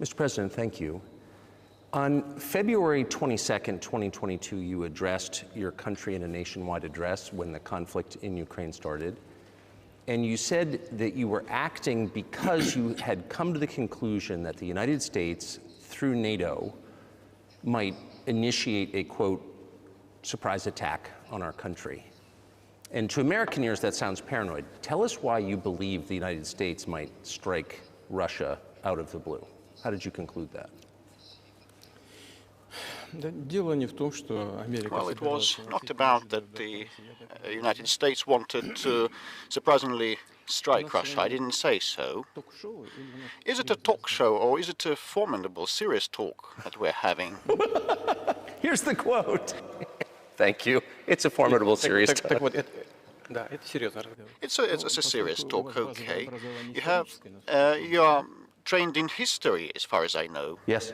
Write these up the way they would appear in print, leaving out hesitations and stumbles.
Mr. President, thank you. On February 22nd, 2022, you addressed your country in a nationwide address when the conflict in Ukraine started. And you said that you were acting because you had come to the conclusion that the United States, through NATO, might initiate a, quote, surprise attack on our country. And to American ears, that sounds paranoid. Tell us why you believe the United States might strike Russia out of the blue. How did you conclude that? Well, it was not about that the United States wanted to surprisingly strike Russia. I didn't say so. Is it a talk show or is it a formidable, serious talk that we're having? Here's the quote. Thank you. It's a formidable, serious talk. It's a serious talk, okay. You are trained in history, as far as I know. Yes.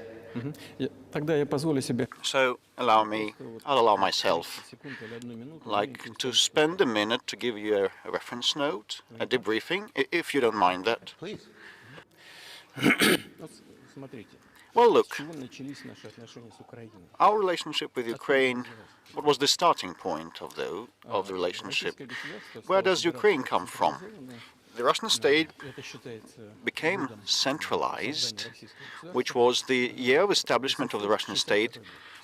So I'll allow myself to spend a minute to give you a reference note, a debriefing, if you don't mind that. Please. Well, look, our relationship with Ukraine, what was the starting point of the relationship? Where does Ukraine come from? The Russian state became centralized, which was the year of establishment of the Russian state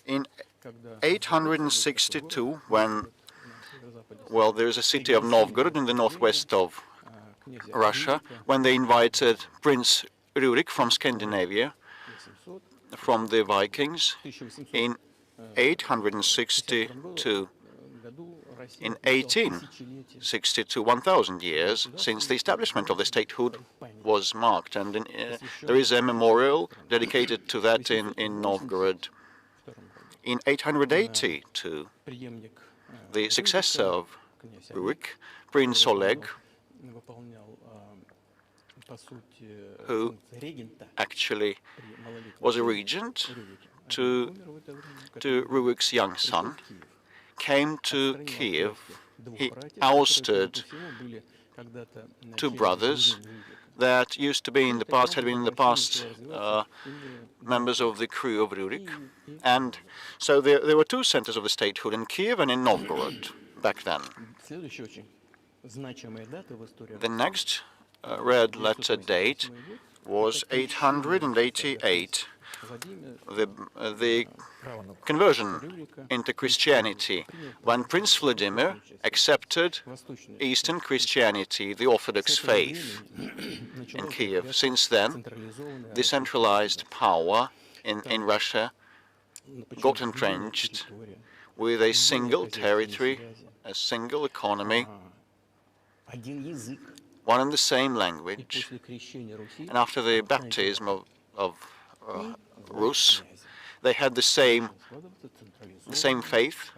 in 862, when, well, there is a city of Novgorod in the northwest of Russia, when they invited Prince Rurik from Scandinavia, from the Vikings, in 862. In 1862, 1,000 years since the establishment of the statehood was marked, and there is a memorial dedicated to that in Novgorod. In 882, the successor of Rurik, Prince Oleg, who actually was a regent to Rurik's young son, came to Kiev. He ousted two brothers that used to be in the past, had been in the past members of the crew of Rurik. And so there were two centers of the statehood, in Kiev and in Novgorod, back then. The next red letter date was 888. The conversion into Christianity, when Prince Vladimir accepted Eastern Christianity, the Orthodox faith, in Kiev. Since then, the centralized power in Russia got entrenched with a single territory, a single economy, one and the same language. And after the baptism of Rus, they had the same faith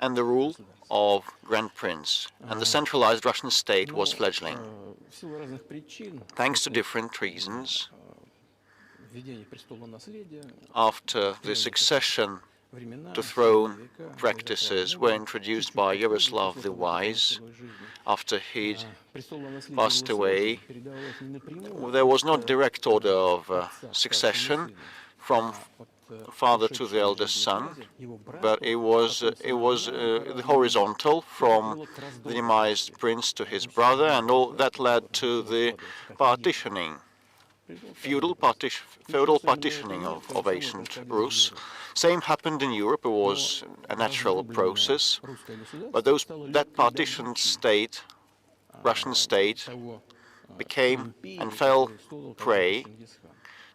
and the rule of Grand Prince, and the centralized Russian state was fledgling. Thanks to different reasons, after the succession to throne practices were introduced by Yaroslav the Wise, after he'd passed away, there was not direct order of succession from father to the eldest son, but it was the horizontal from the demised prince to his brother, and all that led to the partitioning, feudal partitioning of ancient Rus. Same happened in Europe. It was a natural process, but that partitioned state, Russian state, became and fell prey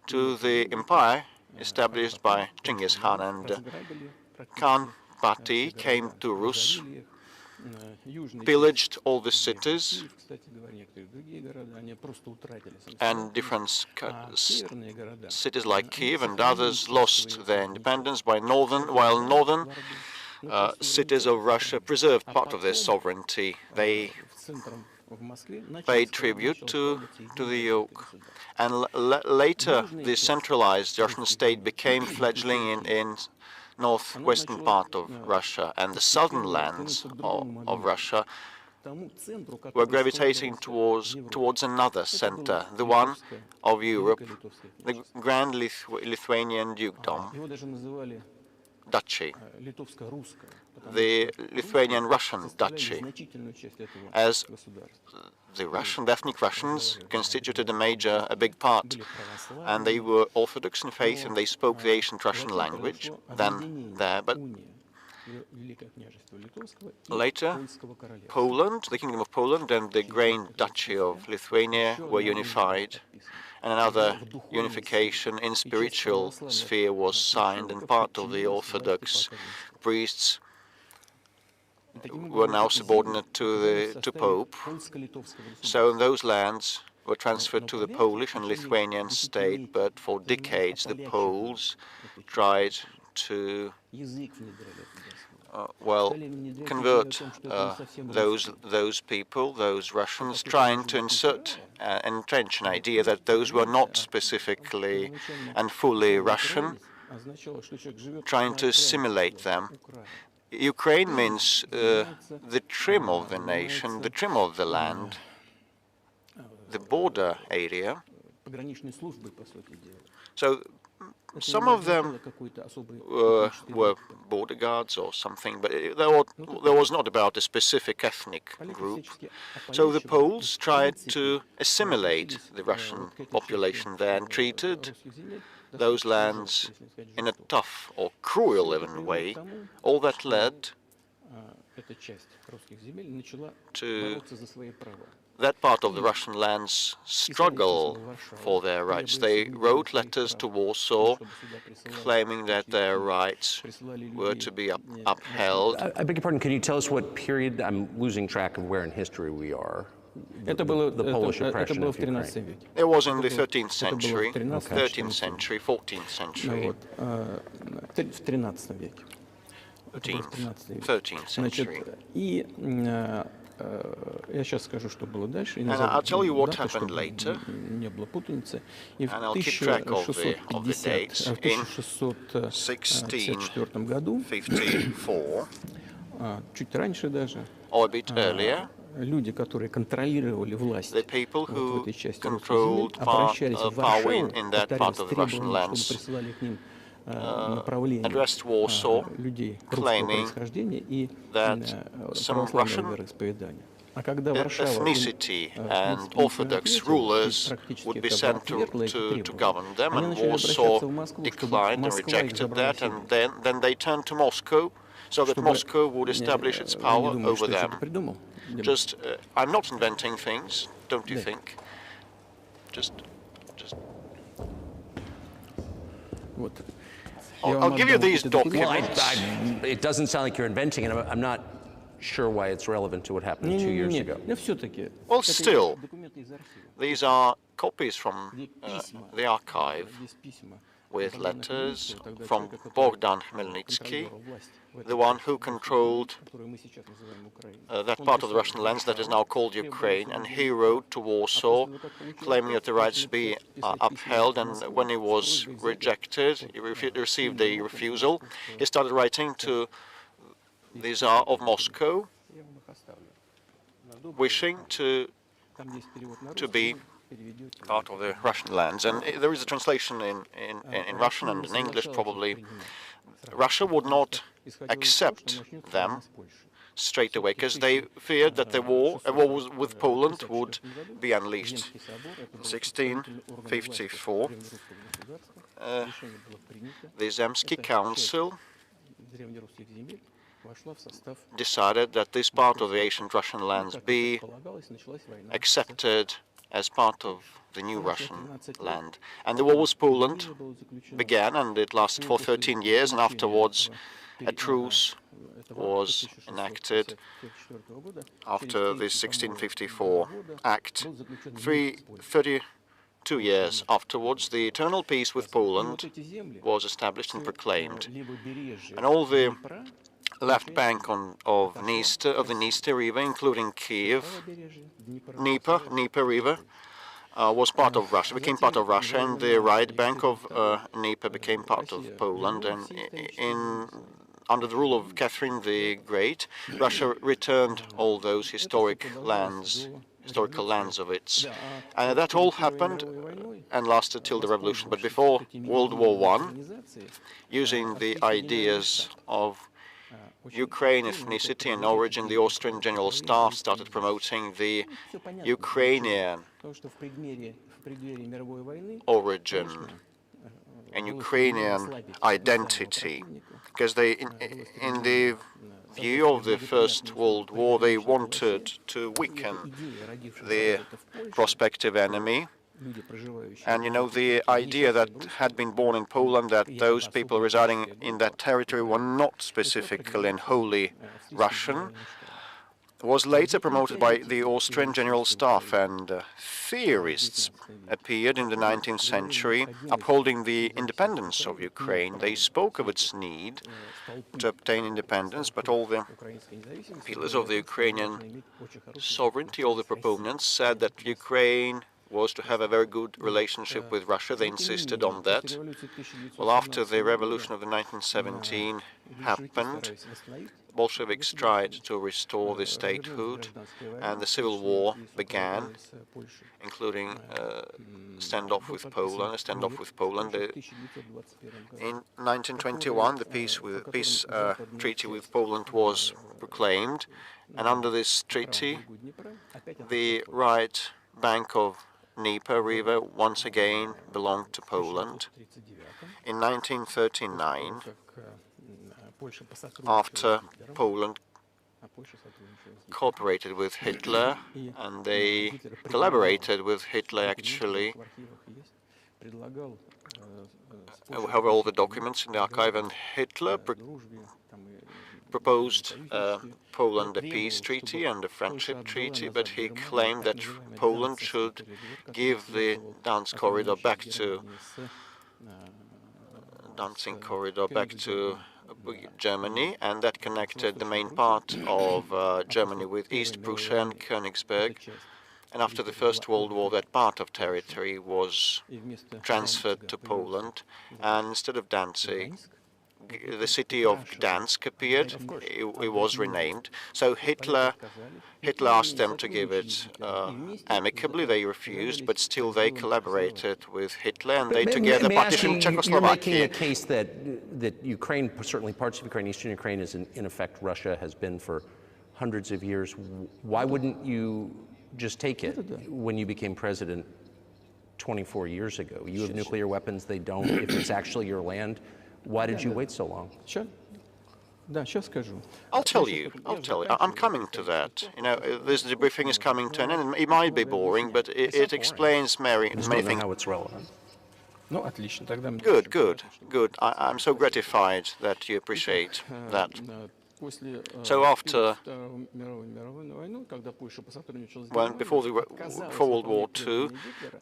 to the empire established by Genghis Khan, and Khan party came to Rus, pillaged all the cities, and different cities like Kiev and others lost their independence, while northern cities of Russia preserved part of their sovereignty. They paid tribute to the yoke. And later, the centralized Russian state became fledgling in northwestern part of Russia, and the southern lands of Russia were gravitating towards another center, the one of Europe, the Grand Lithuanian Dukedom, Duchy, the Lithuanian-Russian Duchy, as the ethnic Russians constituted a big part, and they were Orthodox in faith, and they spoke the ancient Russian language then there, but later Poland, the Kingdom of Poland, and the Grand Duchy of Lithuania were unified, and another unification in spiritual sphere was signed, and part of the Orthodox priests were now subordinate to Pope. So those lands were transferred to the Polish and Lithuanian state, but for decades the Poles tried to convert those people, those Russians, trying to entrench an idea that those were not specifically and fully Russian, trying to assimilate them. Ukraine means the trim of the nation, the trim of the land, the border area. So some of them were border guards or something, but there was not about a specific ethnic group. So the Poles tried to assimilate the Russian population there and treated those lands in a tough or cruel even way. All that led to that part of the Russian lands struggle for their rights. They wrote letters to Warsaw claiming that their rights were to be upheld. I beg your pardon, can you tell us what period? I'm losing track of where in history we are. The Polish oppression of Ukraine. It was in the 13th century, 13th century, 14th century. 13th century. And I'll tell you what happened later, and I'll keep track of the dates. In 1654, or a bit earlier, the people who controlled power in that part of the Russian lands addressed Warsaw, claiming that some Russian ethnicity and Orthodox rulers would be sent to govern them, and Warsaw declined and rejected that, and then they turned to Moscow, so that Moscow would establish its power over them. Just, I'm not inventing things, don't you think? Just. I'll give you these documents. It doesn't sound like you're inventing it. I'm not sure why it's relevant to what happened 2 years ago. Well, still, these are copies from the archive with letters from Bogdan Khmelnytsky, the one who controlled that part of the Russian lands that is now called Ukraine, and he wrote to Warsaw claiming that the rights be upheld, and when he was rejected, he received a refusal, he started writing to the Tsar of Moscow, wishing to be part of the Russian lands. And there is a translation in Russian and in English, probably. Russia would not accept them straight away, because they feared that a war with Poland would be unleashed. In 1654, the Zemsky Council decided that this part of the ancient Russian lands be accepted as part of the new Russian land. And the war with Poland began, and it lasted for 13 years, and afterwards a truce was enacted after the 1654 Act. 32 years afterwards, the eternal peace with Poland was established and proclaimed. And all the left bank of the Dniester River, including Kiev, Dnieper River, was part of Russia, became part of Russia, and the right bank of Dnieper became part of Poland. And under the rule of Catherine the Great, Russia returned all those historical lands of its. And that all happened and lasted till the revolution. But before World War I, using the ideas of Ukraine ethnicity and origin, the Austrian General Staff started promoting the Ukrainian origin and Ukrainian identity, because they, in the view of the First World War, they wanted to weaken the prospective enemy. And you know, the idea that had been born in Poland, that those people residing in that territory were not specifically and wholly Russian, was later promoted by the Austrian General Staff, and theorists appeared in the 19th century upholding the independence of Ukraine. They spoke of its need to obtain independence, but all the pillars of the Ukrainian sovereignty, all the proponents, said that Ukraine was to have a very good relationship with Russia. They insisted on that. Well, after the revolution of the 1917 happened, Bolsheviks tried to restore the statehood, and the civil war began, including a standoff with Poland. In 1921, the peace treaty with Poland was proclaimed, and under this treaty, the right bank of Dnieper River once again belonged to Poland. In 1939, after Poland cooperated with Hitler, and they collaborated with Hitler actually. We have all the documents in the archive, and Hitler proposed Poland a peace treaty and a friendship treaty, but he claimed that Poland should give the Danzig corridor back to Germany, and that connected the main part of Germany with East Prussia and Königsberg. And after the First World War, that part of territory was transferred to Poland, and instead of Danzig, the city of Gdansk appeared. It was renamed. So Hitler asked them to give it amicably. They refused, but still they collaborated with Hitler, and they together partitioned Czechoslovakia. You're making a case that Ukraine, certainly parts of Ukraine, Eastern Ukraine, is in effect Russia, has been for hundreds of years. Why wouldn't you just take it when you became president 24 years ago? You have nuclear weapons, they don't. If it's actually your land, why did you wait so long? I'll tell you. I'm coming to that. You know, this debriefing is coming to an end. It might be boring, but it explains many things. How it's relevant. Good. I'm so gratified that you appreciate that. So after, before World War II,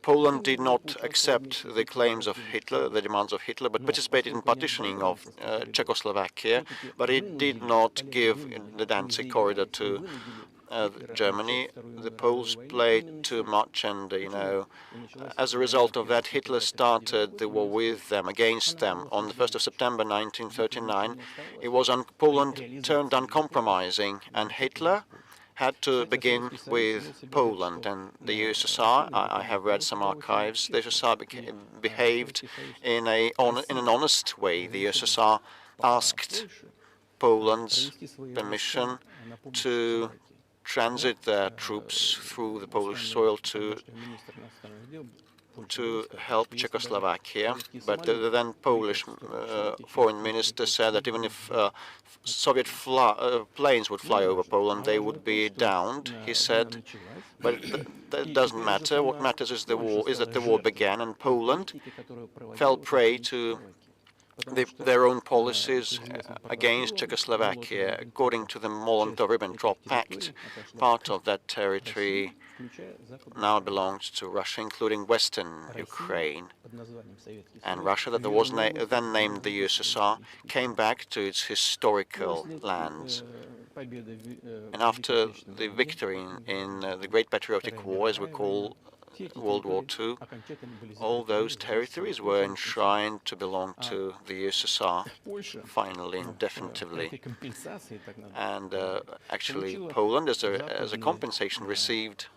Poland did not accept the claims of Hitler, the demands of Hitler, but participated in partitioning of Czechoslovakia, but it did not give the Danzig corridor to Germany. The Poles played too much, and as a result of that, Hitler started the war with them, against them. On the 1st of September 1939, Poland turned uncompromising, and Hitler had to begin with Poland and the USSR. I have read some archives. The USSR behaved in an honest way. The USSR asked Poland's permission to transit their troops through the Polish soil to help Czechoslovakia, but the then Polish foreign minister said that even if Soviet planes would fly over Poland, they would be downed, he said. But that doesn't matter. What matters is that the war began, and Poland fell prey to their own policies against Czechoslovakia. According to the Molotov-Ribbentrop Pact, part of that territory now belongs to Russia, including Western Ukraine. And Russia, that was then named the USSR, came back to its historical lands. And after the victory in the Great Patriotic War, as we call World War II, all those territories were enshrined to belong to the USSR, finally and definitively. And actually, Poland, as a compensation, received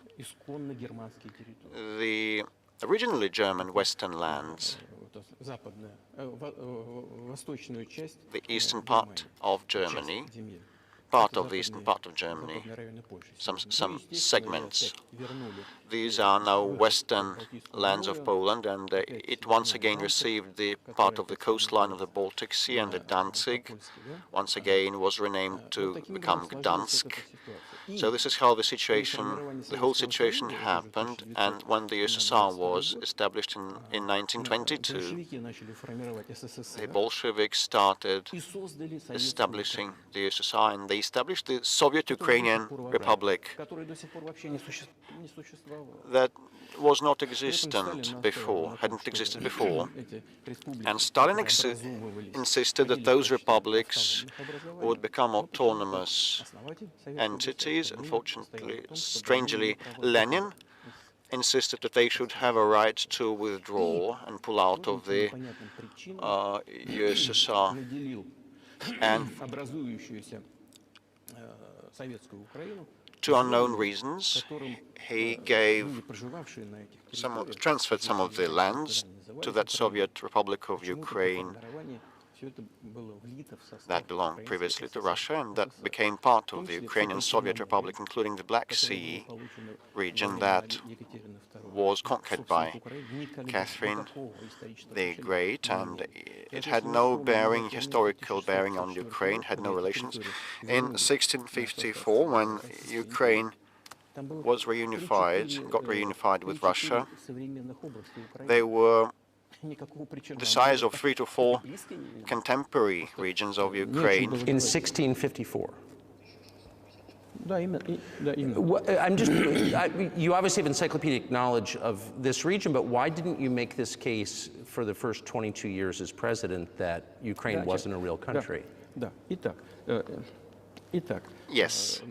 the originally German Western lands, the eastern part of Germany, part of the eastern part of Germany, some segments. These are now western lands of Poland, and it once again received the part of the coastline of the Baltic Sea, and the Danzig once again was renamed to become Gdansk. So this is how the whole situation happened, and when the USSR was established in 1922, the Bolsheviks started establishing the USSR, and they established the Soviet Ukrainian Republic that was not existent before, hadn't existed before. And Stalin insisted that those republics would become autonomous entities. Unfortunately, strangely, Lenin insisted that they should have a right to withdraw and pull out of the USSR. And to unknown reasons, he transferred some of the lands to that Soviet Republic of Ukraine that belonged previously to Russia, and that became part of the Ukrainian Soviet Republic, including the Black Sea region that was conquered by Catherine the Great, and it had no historical bearing on Ukraine, had no relations. In 1654, when Ukraine got reunified with Russia, they were the size of 3 to 4 contemporary regions of Ukraine. In 1654. You obviously have encyclopedic knowledge of this region, but why didn't you make this case for the first 22 years as president that Ukraine wasn't a real country? Yes,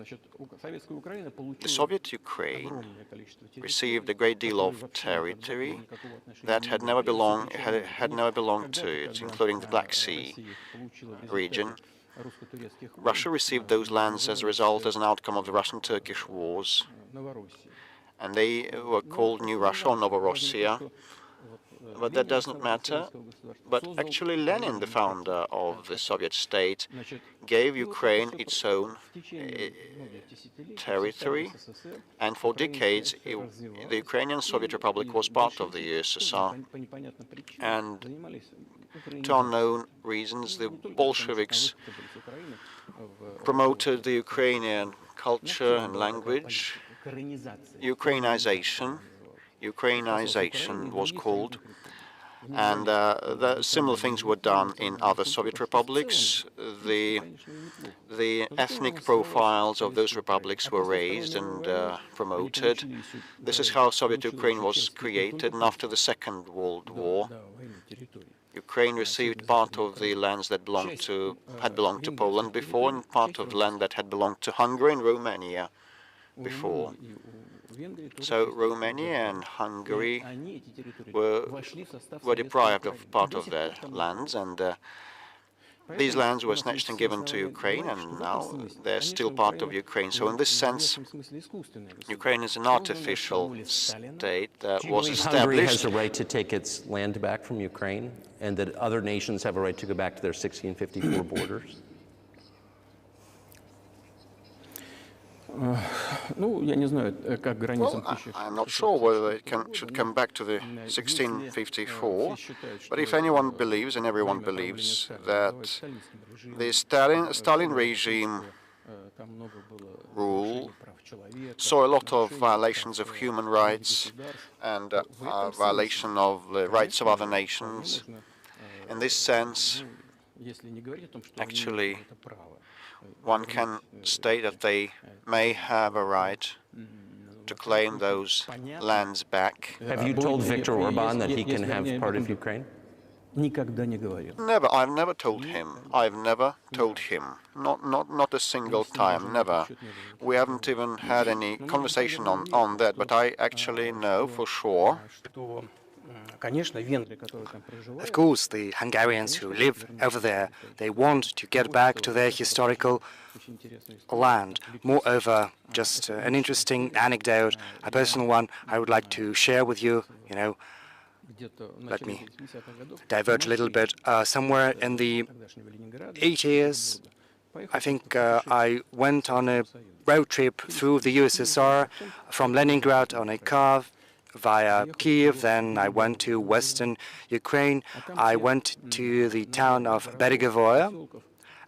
the Soviet Ukraine received a great deal of territory that had never belonged to it, including the Black Sea region. Russia received those lands as an outcome of the Russian-Turkish wars, and they were called New Russia or Novorossiya. But that doesn't matter. But actually Lenin, the founder of the Soviet state, gave Ukraine its own territory, and for decades the Ukrainian Soviet Republic was part of the USSR. And to unknown reasons, the Bolsheviks promoted the Ukrainian culture and language. Ukrainization was called, and similar things were done in other Soviet republics. The ethnic profiles of those republics were raised and promoted. This is how Soviet Ukraine was created, and after the Second World War, Ukraine received part of the lands that had belonged to Poland before, and part of the land that had belonged to Hungary and Romania before. So Romania and Hungary were deprived of part of their lands, and these lands were snatched and given to Ukraine, and now they're still part of Ukraine. So in this sense, Ukraine is an artificial state that was established. Hungary has a right to take its land back from Ukraine, and that other nations have a right to go back to their 1654 borders? Well, I'm not sure whether it should come back to the 1654, but if anyone believes, and everyone believes, that the Stalin regime rule saw a lot of violations of human rights and violation of the rights of other nations. In this sense, actually, one can state that they may have a right to claim those lands back. Have you told Viktor Orban that he can have part of Ukraine? Never. I've never told him. I've never told him. Not a single time. Never. We haven't even had any conversation on that. But I actually know for sure. Of course, the Hungarians who live over there, they want to get back to their historical land. Moreover, just an interesting anecdote, a personal one, I would like to share with you. Let me diverge a little bit. Somewhere in the 80s, I think I went on a road trip through the USSR from Leningrad on a car via Kiev. Then I went to western Ukraine. I went to the town of Beregovoye,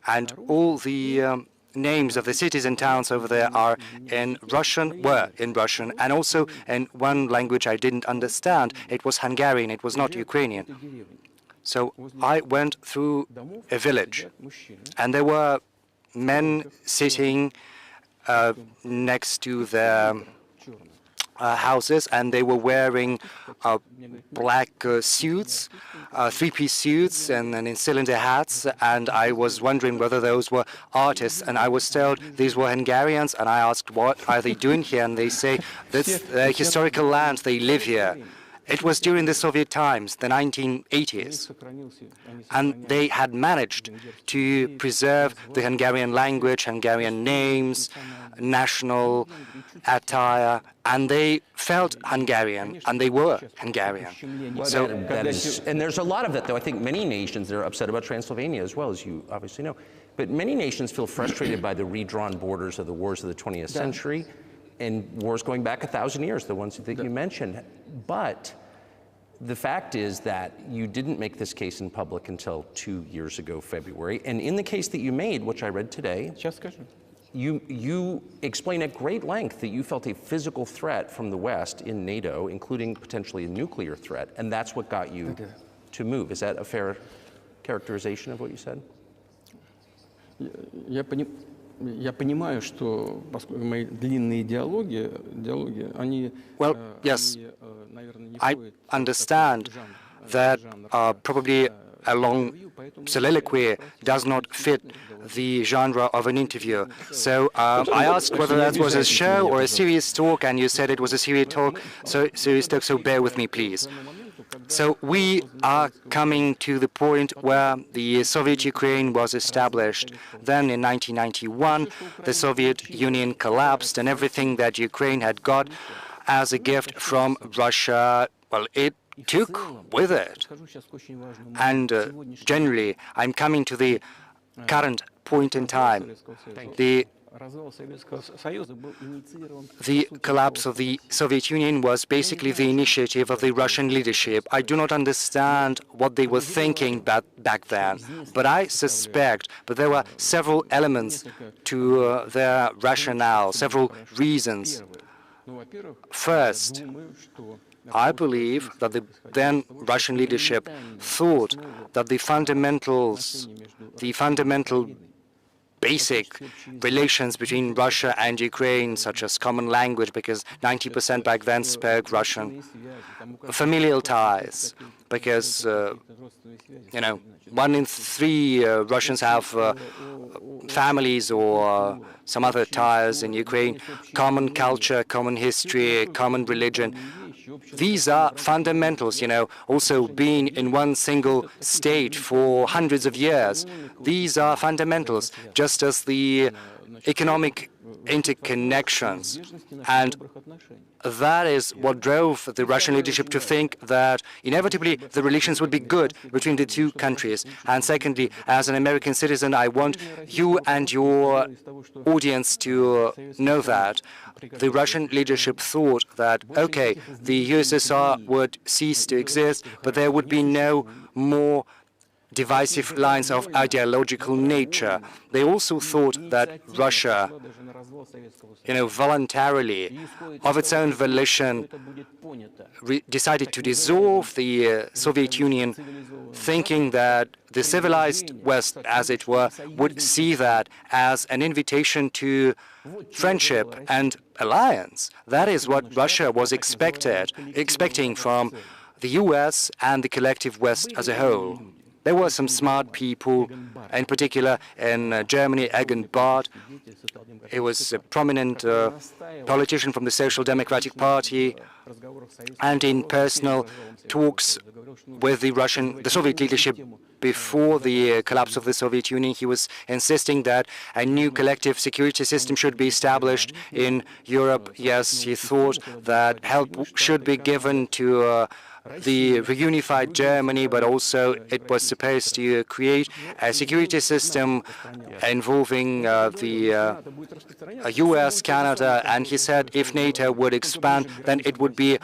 and all the names of the cities and towns over there are were in Russian, and also in one language I didn't understand. It was Hungarian, it was not Ukrainian. So I went through a village, and there were men sitting next to their houses, and they were wearing black suits, three-piece suits, and in cylinder hats, and I was wondering whether those were artists, and I was told these were Hungarians, and I asked, what are they doing here? And they say, that's their historical land, they live here. It was during the Soviet times, the 1980s, and they had managed to preserve the Hungarian language, Hungarian names, national attire, and they felt Hungarian, and they were Hungarian. So and there's a lot of that, though. I think many nations are upset about Transylvania as well, as you obviously know. But many nations feel frustrated by the redrawn borders of the wars of the 20th century, and wars going back 1,000 years, the ones that you mentioned. But the fact is that you didn't make this case in public until 2 years ago, February. And in the case that you made, which I read today, you explain at great length that you felt a physical threat from the West in NATO, including potentially a nuclear threat, and that's what got you to move. Is that a fair characterization of what you said? Well, yes, I understand that probably a long soliloquy does not fit the genre of an interview. So I asked whether that was a show or a serious talk, and you said it was a serious talk, so bear with me, please. So we are coming to the point where the Soviet Ukraine was established. Then in 1991, the Soviet Union collapsed, and everything that Ukraine had got as a gift from Russia, well, it took with it. And generally, I'm coming to the current point in time. The collapse of the Soviet Union was basically the initiative of the Russian leadership. I do not understand what they were thinking back then, but I suspect that there were several elements to their rationale, several reasons. First, I believe that the then Russian leadership thought that the fundamental basic relations between Russia and Ukraine, such as common language, because 90% back then spoke Russian, familial ties, because, 1 in 3 Russians have families or some other ties in Ukraine, common culture, common history, common religion. These are fundamentals, also being in one single state for hundreds of years. These are fundamentals, just as the economic interconnections. And that is what drove the Russian leadership to think that inevitably the relations would be good between the two countries. And secondly, as an American citizen, I want you and your audience to know that the Russian leadership thought that, okay, the USSR would cease to exist, but there would be no more divisive lines of ideological nature. They also thought that Russia, voluntarily, of its own volition, decided to dissolve the Soviet Union, thinking that the civilized West, as it were, would see that as an invitation to friendship and alliance. That is what Russia was expecting from the US and the collective West as a whole. There were some smart people, in particular in Germany, Egon Barth. He was a prominent politician from the Social Democratic Party, and in personal talks with the Soviet leadership before the collapse of the Soviet Union, he was insisting that a new collective security system should be established in Europe. Yes, he thought that help should be given to the reunified Germany, but also it was supposed to create a security system involving the US, Canada, and he said if NATO would expand, then it would be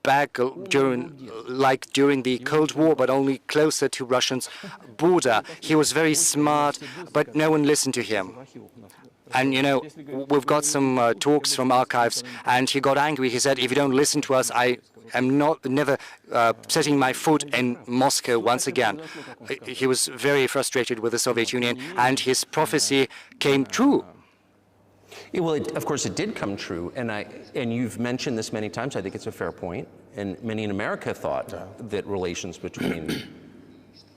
back during the Cold War, but only closer to Russia's border. He was very smart, but no one listened to him. And, you know, we've got some talks from archives, and he got angry. He said, if you don't listen to us, I am never setting my foot in Moscow once again. He was very frustrated with the Soviet Union, and his prophecy came true. Yeah, well, of course, it did come true, and you've mentioned this many times. I think it's a fair point, and many in America thought that relations between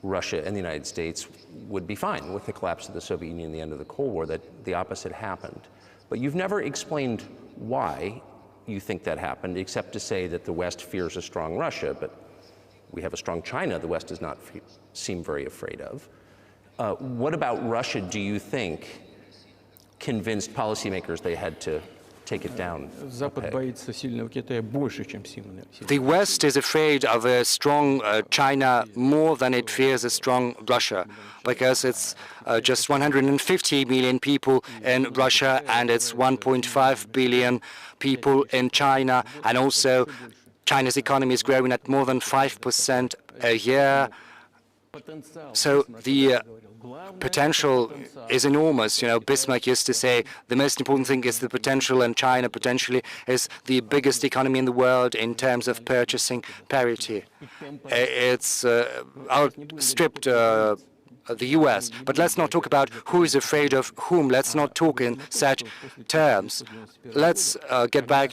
Russia and the United States would be fine with the collapse of the Soviet Union and the end of the Cold War, that the opposite happened. But you've never explained why you think that happened, except to say that the West fears a strong Russia, but we have a strong China the West does not seem very afraid of. What about Russia do you think convinced policymakers they had to take it down? The West is afraid of a strong China more than it fears a strong Russia, because it's just 150 million people in Russia and it's 1.5 billion people in China, and also China's economy is growing at more than 5% a year. So the potential is enormous. You know, Bismarck used to say the most important thing is the potential, and China potentially is the biggest economy in the world in terms of purchasing parity. It's outstripped the US. But let's not talk about who is afraid of whom. Let's not talk in such terms. Let's get back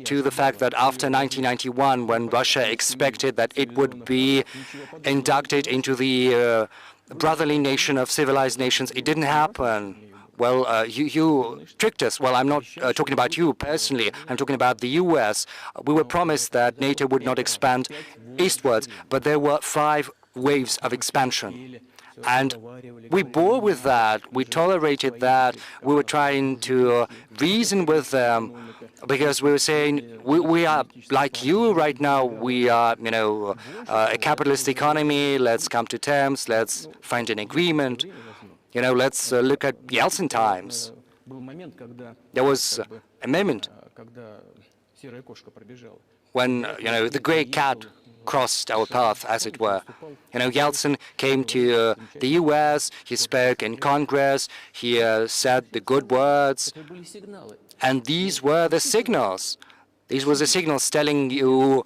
to the fact that after 1991, when Russia expected that it would be inducted into the brotherly nation of civilized nations, it didn't happen. Well, you tricked us. Well, I'm not talking about you personally. I'm talking about the US. We were promised that NATO would not expand eastwards, but there were 5 waves of expansion. And we bore with that. We tolerated that. We were trying to reason with them, because we were saying, we are like you right now. We are, you know, a capitalist economy. Let's come to terms. Let's find an agreement. You know, let's look at Yeltsin times. There was a moment when, you know, the gray cat crossed our path, as it were. You know, Yeltsin came to the US, he spoke in Congress, he said the good words, and these were the signals. These were the signals telling you,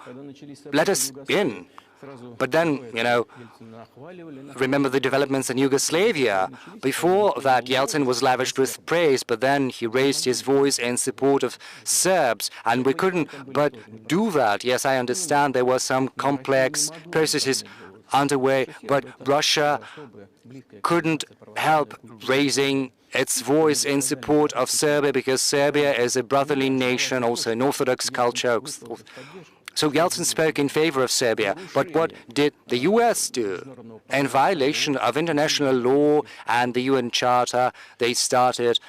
let us in. But then, you know, remember the developments in Yugoslavia. Before that, Yeltsin was lavished with praise, but then he raised his voice in support of Serbs, and we couldn't but do that. Yes, I understand there were some complex processes underway, but Russia couldn't help raising its voice in support of Serbia, because Serbia is a brotherly nation, also an Orthodox culture. So Yeltsin spoke in favor of Serbia, but what did the US do? In violation of international law and the UN Charter, they started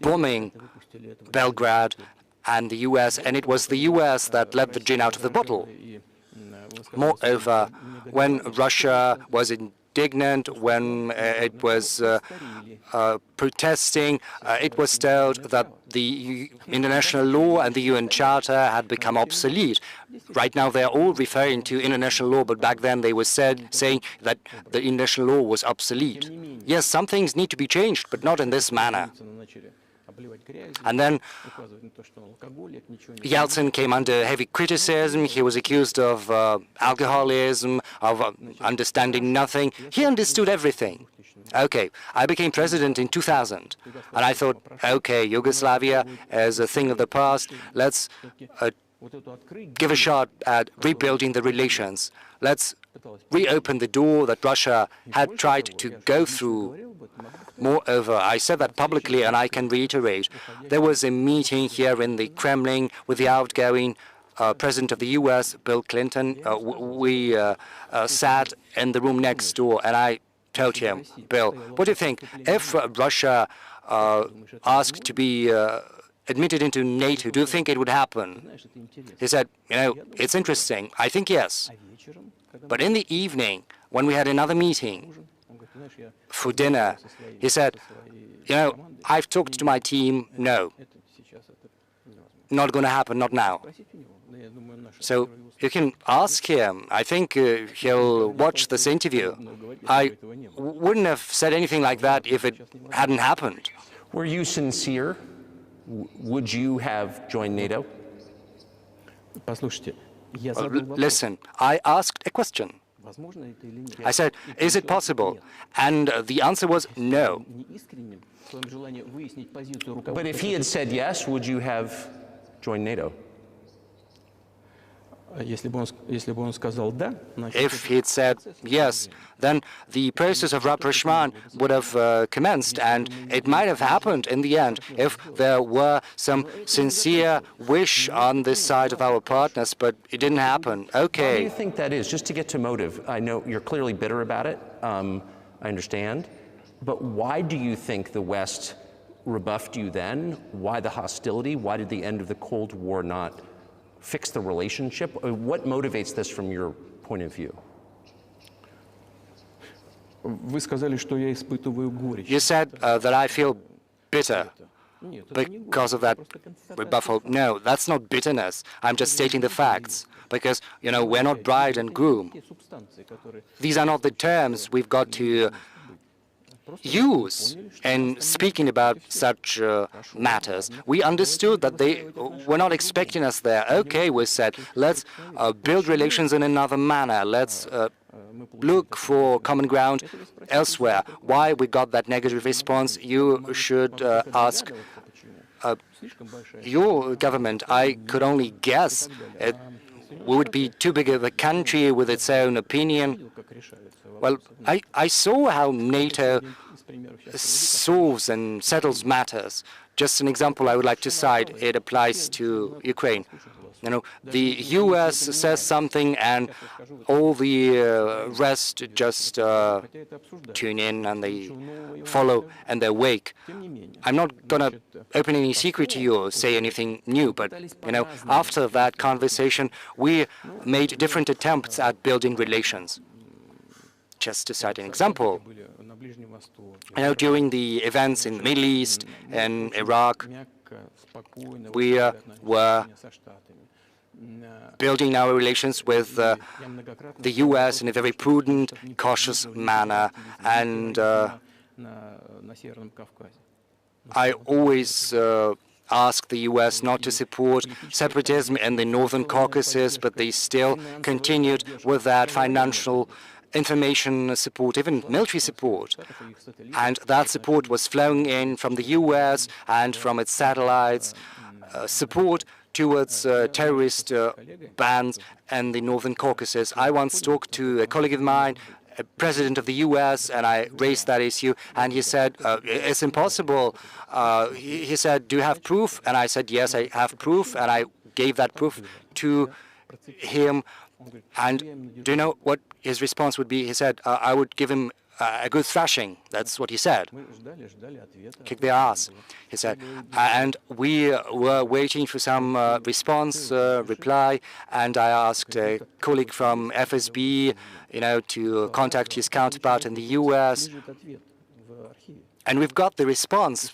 bombing Belgrade and the US, and it was the US that let the gin out of the bottle. Moreover, when Russia was indignant, when it was protesting, it was told that the international law and the UN Charter had become obsolete. Right now, they're all referring to international law, but back then they were saying that the international law was obsolete. Yes, some things need to be changed, but not in this manner. And then Yeltsin came under heavy criticism. He was accused of alcoholism, of understanding nothing. He understood everything. Okay, I became president in 2000, and I thought, okay, Yugoslavia is a thing of the past. Let's give a shot at rebuilding the relations. Let's reopen the door that Russia had tried to go through. Moreover, I said that publicly, and I can reiterate, there was a meeting here in the Kremlin with the outgoing President of the US, Bill Clinton. We sat in the room next door, and I told him, Bill, what do you think? If Russia asked to be admitted into NATO, do you think it would happen? He said, it's interesting. I think yes. But in the evening, when we had another meeting for dinner, he said, I've talked to my team, no, not going to happen, not now. So you can ask him. I think he'll watch this interview. I wouldn't have said anything like that if it hadn't happened. Were you sincere? Would you have joined NATO? Listen, I asked a question. I said, is it possible? And the answer was no. But if he had said yes, would you have joined NATO? If he had said yes, then the process of rapprochement would have commenced, and it might have happened in the end if there were some sincere wish on this side of our partners, but it didn't happen. Okay. Why do you think that is? Just to get to motive, I know you're clearly bitter about it, I understand, but why do you think the West rebuffed you then? Why the hostility? Why did the end of the Cold War not fix the relationship? What motivates this from your point of view? You said that I feel bitter because of that rebuffal. No, that's not bitterness. I'm just stating the facts. Because, we're not bride and groom. These are not the terms we've got to use in speaking about such matters. We understood that they were not expecting us there. Okay, we said, let's build relations in another manner. Let's look for common ground elsewhere. Why we got that negative response, you should ask your government. I could only guess. We would be too big of a country with its own opinion. Well, I saw how NATO solves and settles matters. Just an example I would like to cite. It applies to Ukraine. The US says something and all the rest just tune in and they follow and they wake. I'm not going to open any secret to you or say anything new, but after that conversation, we made different attempts at building relations. Just to cite an example, during the events in the Middle East and Iraq, we were building our relations with the US in a very prudent, cautious manner, and I always asked the US not to support separatism in the Northern Caucasus, but they still continued with that financial information support, even military support. And that support was flowing in from the US and from its satellites, support towards terrorist bands in the Northern Caucasus. I once talked to a colleague of mine, a president of the US, and I raised that issue, and he said, it's impossible. He said, do you have proof? And I said, yes, I have proof, and I gave that proof to him. And do you know what his response would be? He said, I would give him a good thrashing. That's what he said. Kick their ass, he said. And we were waiting for some response, reply, and I asked a colleague from FSB, to contact his counterpart in the US. And we've got the response,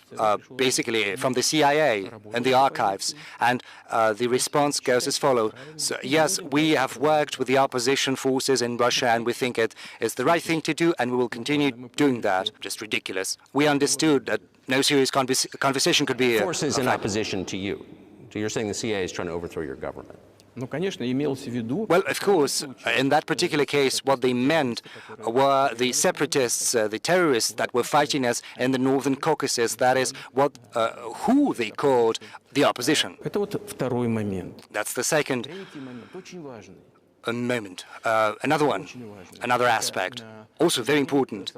basically, from the CIA and the archives. And the response goes as follows. So, yes, we have worked with the opposition forces in Russia, and we think it is the right thing to do, and we will continue doing that. Just ridiculous. We understood that no serious conversation could be... Forces in opposition to you. So you're saying the CIA is trying to overthrow your government? Well, of course, in that particular case, what they meant were the separatists, the terrorists that were fighting us in the northern Caucasus. That is what, who they called the opposition. That's the second moment. Another one, another aspect, also very important.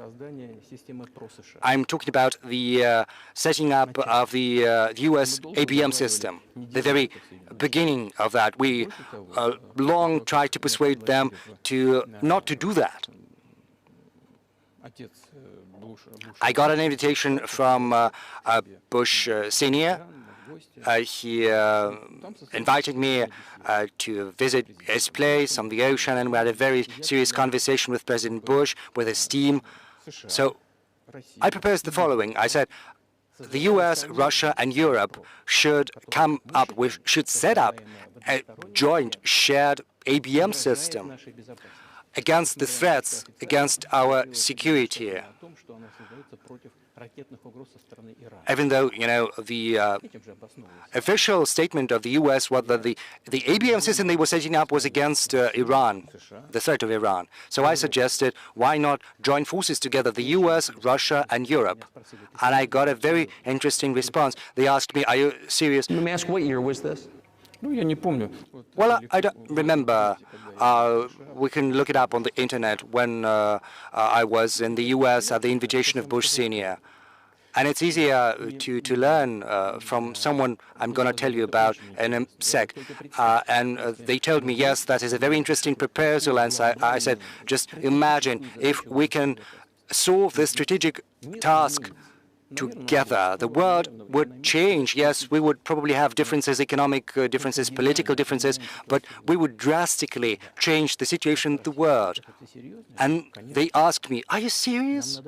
I'm talking about the setting up of the US ABM system, the very beginning of that. We long tried to persuade them to not to do that. I got an invitation from Bush Senior. He invited me to visit his place on the ocean, and we had a very serious conversation with President Bush, with his team. So I proposed the following. I said, the US, Russia, and Europe should come up with, should set up a joint shared ABM system against the threats against our security. Even though, you know, the official statement of the US was that the ABM system they were setting up was against Iran, the threat of Iran. So I suggested, why not join forces together, the US, Russia, and Europe? And I got a very interesting response. They asked me, are you serious? Let me ask, what year was this? Well, I don't remember. We can look it up on the internet when I was in the US at the invitation of Bush Senior. And it's easier to learn from someone I'm going to tell you about in a sec. And they told me, yes, that is a very interesting proposal. And so I said, just imagine if we can solve this strategic task together, the world would change. Yes, we would probably have differences, economic differences, political differences, but we would drastically change the situation in the world. And they asked me, are you serious?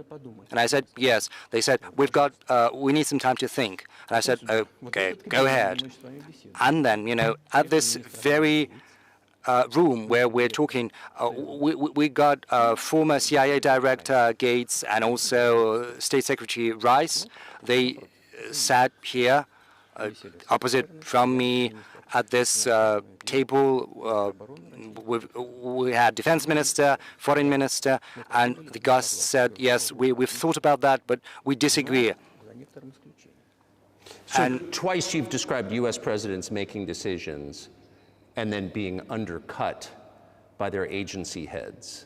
And I said, yes. They said, we need some time to think. And I said, okay, go ahead. And then, you know, at this very room where we're talking, we got former CIA Director Gates and also State Secretary Rice. They sat here opposite from me at this table. We had Defense Minister, Foreign Minister, and the guests said, yes, we've thought about that, but we disagree. So and twice you've described US presidents making decisions and then being undercut by their agency heads.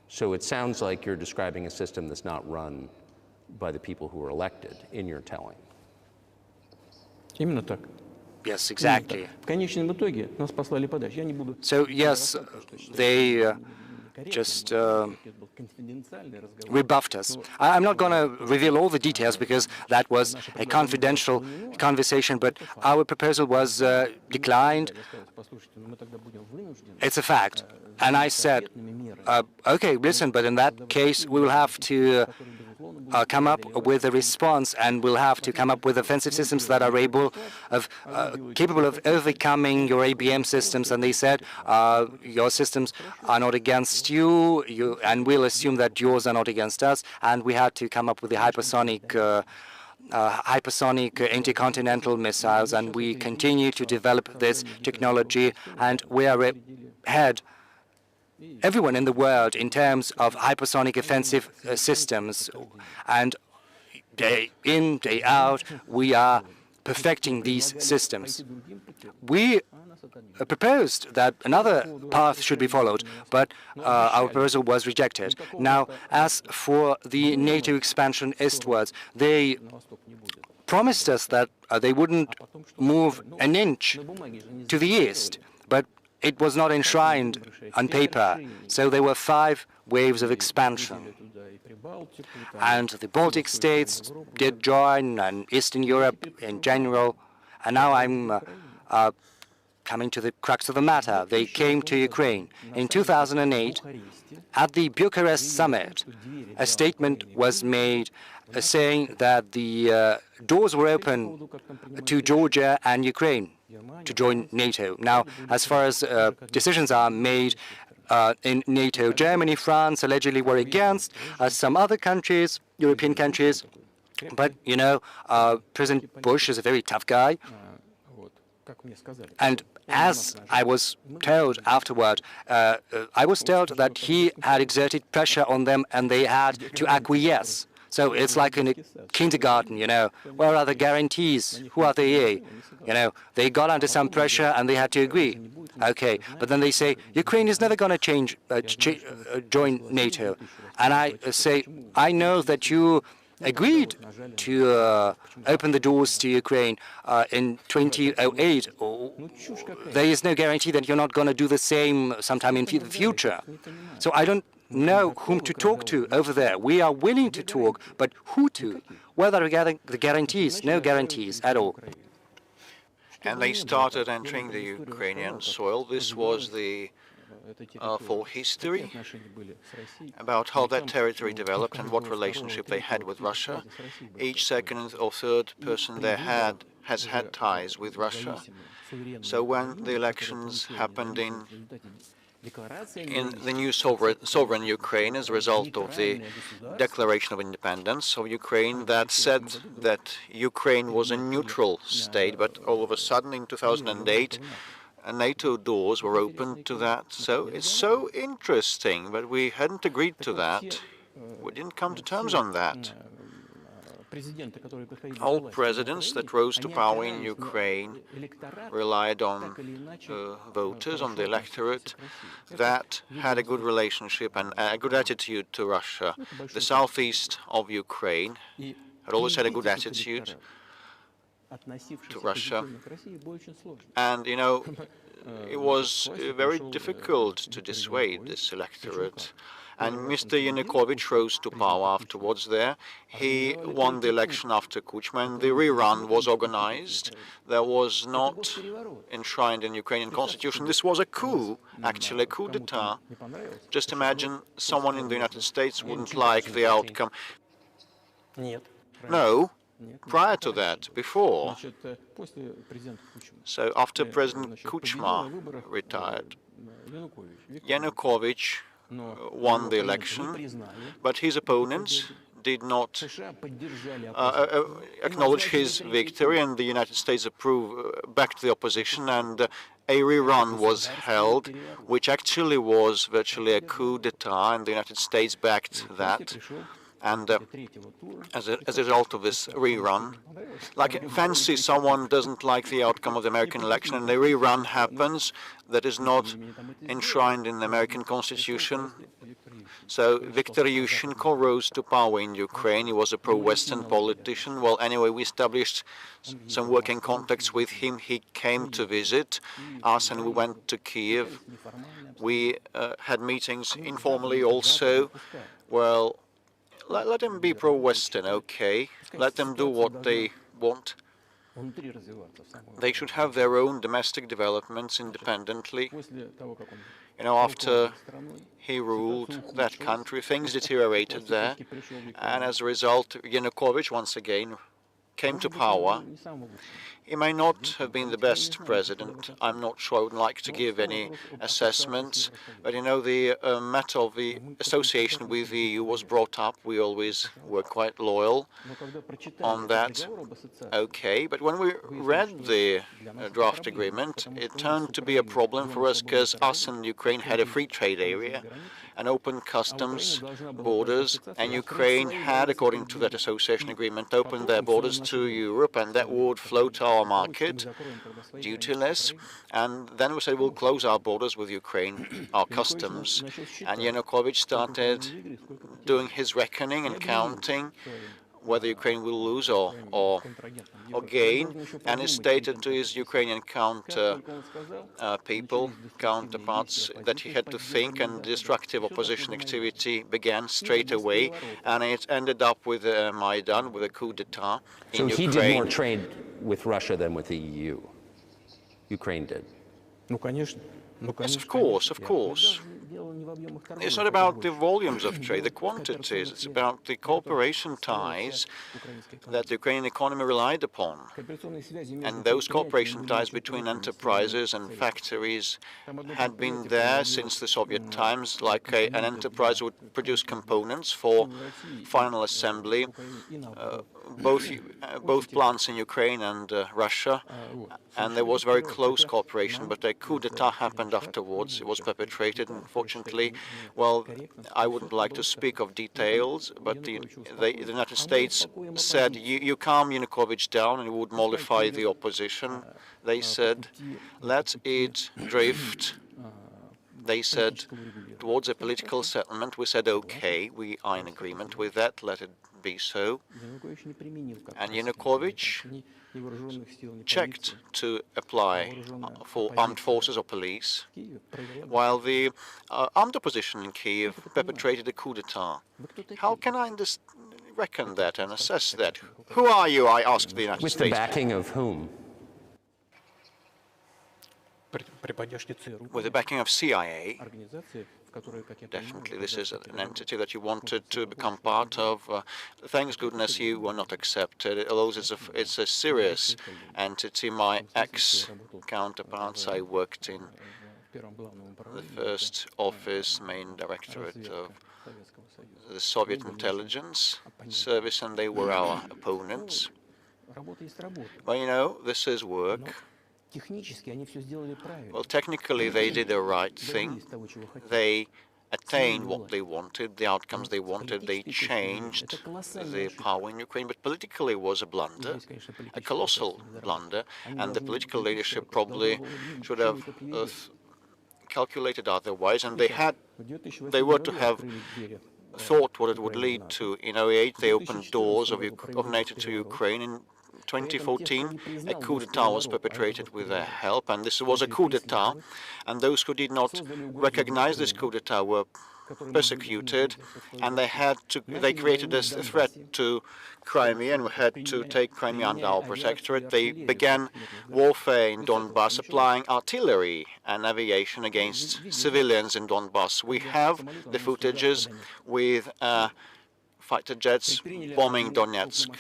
So it sounds like you're describing a system that's not run by the people who are elected, in your telling. Yes, exactly. So yes, they just rebuffed us. I'm not going to reveal all the details because that was a confidential conversation, but our proposal was declined. It's a fact. And I said, okay, listen, but in that case, we will have to come up with a response, and we'll have to come up with offensive systems that are capable of overcoming your ABM systems. And they said, your systems are not against you, and we'll assume that yours are not against us. And we had to come up with the hypersonic intercontinental missiles, and we continue to develop this technology, and we are ahead everyone in the world in terms of hypersonic offensive systems. And day in, day out, we are perfecting these systems. We proposed that another path should be followed, but our proposal was rejected. Now, as for the NATO expansion eastwards, they promised us that they wouldn't move an inch to the east, but it was not enshrined on paper. So there were 5 waves of expansion. And the Baltic states did join, and Eastern Europe in general. And now I'm coming to the crux of the matter. They came to Ukraine. In 2008, at the Bucharest summit, a statement was made saying that the doors were open to Georgia and Ukraine to join NATO. Now, as far as decisions are made in NATO, Germany, France allegedly were against, some other countries, European countries. But, you know, President Bush is a very tough guy. And as I was told afterward, I was told that he had exerted pressure on them and they had to acquiesce. So it's like in a kindergarten, you know, where are the guarantees? Who are they? You know, they got under some pressure and they had to agree. Okay, but then they say, Ukraine is never going to join NATO. And I say, I know that you agreed to open the doors to Ukraine in 2008. There is no guarantee that you're not going to do the same sometime in the future. So I don't know whom to talk to over there. We are willing to talk, but who to? Whether regarding the guarantees, no guarantees at all. And they started entering the Ukrainian soil. This was the for history about how that territory developed and what relationship they had with Russia. Each second or third person there has had ties with Russia. So when the elections happened in the new sovereign Ukraine as a result of the Declaration of Independence of Ukraine that said that Ukraine was a neutral state, but all of a sudden in 2008 NATO doors were opened to that. So it's so interesting, but we hadn't agreed to that. We didn't come to terms on that. All presidents that rose to power in Ukraine relied on voters, on the electorate that had a good relationship and a good attitude to Russia. The southeast of Ukraine had always had a good attitude to Russia. And, you know, it was very difficult to dissuade this electorate. And Mr. Yanukovych rose to power afterwards there. He won the election after Kuchma, and the rerun was organized. There was not enshrined in Ukrainian constitution. This was a coup, actually, a coup d'etat. Just imagine someone in the United States wouldn't like the outcome. No, prior to that, before. So after President Kuchma retired, Yanukovych won the election, but his opponents did not acknowledge his victory, and the United States backed the opposition, and a rerun was held, which actually was virtually a coup d'etat, and the United States backed that. And as a result of this rerun, like fancy someone doesn't like the outcome of the American election and a rerun happens that is not enshrined in the American Constitution. So Viktor Yushchenko rose to power in Ukraine. He was a pro-Western politician. Well, anyway, we established some working contacts with him. He came to visit us and we went to Kiev. We had meetings informally also. Well, let them be pro-Western, okay? Let them do what they want. They should have their own domestic developments independently. You know, after he ruled that country, things deteriorated there, and as a result, Yanukovych once again came to power. He may not have been the best president. I'm not sure. I wouldn't like to give any assessments. But, you know, the matter of the association with the EU was brought up. We always were quite loyal on that. Okay, but when we read the draft agreement, it turned to be a problem for us because us and Ukraine had a free trade area, an open customs borders, and Ukraine had, according to that association agreement, opened their borders to Europe, and that would float our market duty-less. And then we said we'll close our borders with Ukraine, our customs. And Yanukovych started doing his reckoning and counting whether Ukraine will lose or gain, and he stated to his Ukrainian counterparts that he had to think, and destructive opposition activity began straight away, and it ended up with Maidan, with a coup d'etat in Ukraine. So he did more trade with Russia than with the EU? Ukraine did? Yes, of course, of course. It's not about the volumes of trade, the quantities. It's about the cooperation ties that the Ukrainian economy relied upon. And those cooperation ties between enterprises and factories had been there since the Soviet times, like an enterprise would produce components for final assembly both plants in Ukraine and Russia, and there was very close cooperation, but a coup d'etat happened afterwards. It was perpetrated, unfortunately. Well, I wouldn't like to speak of details, but the United States said, you calm Yanukovych down and you would mollify the opposition. They said, let it drift. They said, towards a political settlement. We said, okay, we are in agreement with that, let it be so. And Yanukovych checked to apply for armed forces or police, while the armed opposition in Kiev perpetrated a coup d'etat. How can I reckon that and assess that? Who are you, I asked the United States. With the backing of whom? With the backing of CIA. Definitely, this is an entity that you wanted to become part of. Thanks goodness you were not accepted. Although it's a serious entity. My ex-counterparts, I worked in the first office, main directorate of the Soviet intelligence service, and they were our opponents. But you know, this is work. Well, technically they did the right thing. They attained what they wanted, the outcomes they wanted. They changed the power in Ukraine, but politically it was a blunder, a colossal blunder, and the political leadership probably should have calculated otherwise, and they were to have thought what it would lead to. In 2008, they opened doors of NATO to Ukraine. In 2014, a coup d'etat was perpetrated with their help, and this was a coup d'etat, and those who did not recognize this coup d'etat were persecuted, and they created a threat to Crimea and had to take Crimea under our protectorate. They began warfare in Donbass, applying artillery and aviation against civilians in Donbass. We have the footages with fighter jets bombing Donetsk,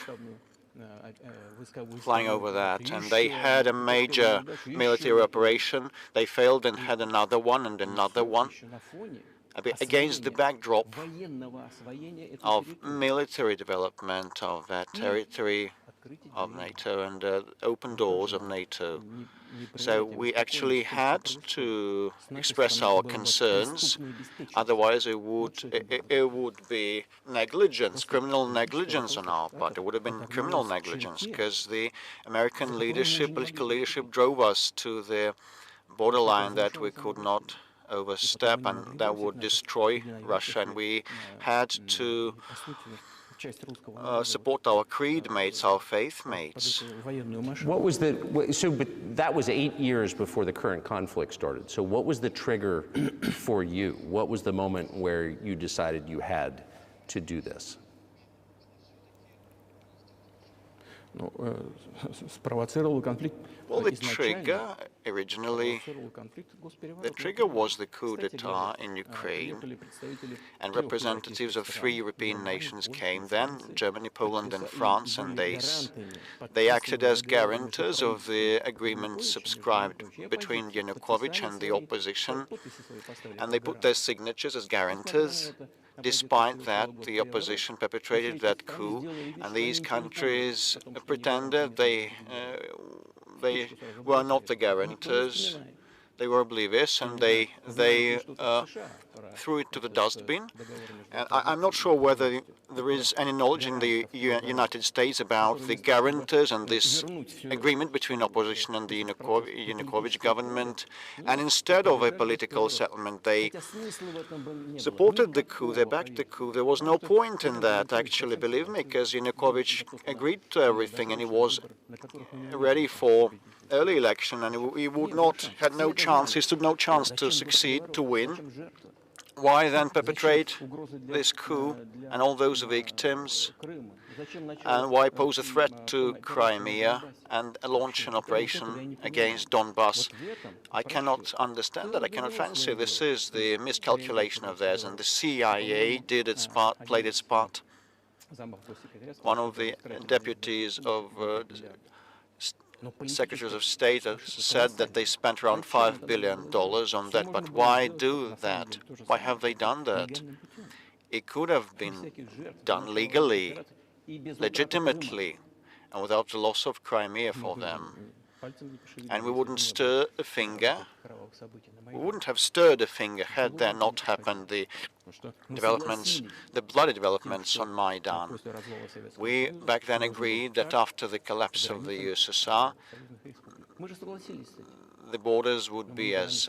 flying over that, and they had a major military operation. They failed and had another one and another one. Against the backdrop of military development of that territory of NATO and open doors of NATO. So we actually had to express our concerns, otherwise it would be negligence, criminal negligence on our part. It would have been criminal negligence, because the American leadership, political leadership, drove us to the borderline that we could not overstep, and that would destroy Russia, and we had to support our creed mates, our faith mates. What was but that was 8 years before the current conflict started. So what was the trigger for you? What was the moment where you decided you had to do this? Well, the trigger originally, the trigger was the coup d'etat in Ukraine, and representatives of 3 European nations came then, Germany, Poland and France, and they acted as guarantors of the agreement subscribed between Yanukovych and the opposition, and they put their signatures as guarantors. Despite that, the opposition perpetrated that coup, and these countries pretended they were not the guarantors. They were oblivious, and they threw it to the dustbin. And I'm not sure whether there is any knowledge in the United States about the guarantors and this agreement between opposition and the Yanukovych government. And instead of a political settlement, they supported the coup, they backed the coup. There was no point in that, actually, believe me, because Yanukovych agreed to everything, and he was ready for early election, and he had no chance, he stood no chance to succeed, to win. Why then perpetrate this coup and all those victims? And why pose a threat to Crimea and launch an operation against Donbass? I cannot understand that, I cannot fancy. This is the miscalculation of theirs, and the CIA did its part, played its part. One of the deputies of Secretaries of State said that they spent around $5 billion on that. But why do that? Why have they done that? It could have been done legally. legitimately and without the loss of Crimea for them. And we wouldn't stir a finger. We wouldn't have stirred a finger had there not happened the developments, the bloody developments on Maidan. We back then agreed that after the collapse of the USSR, the borders would be as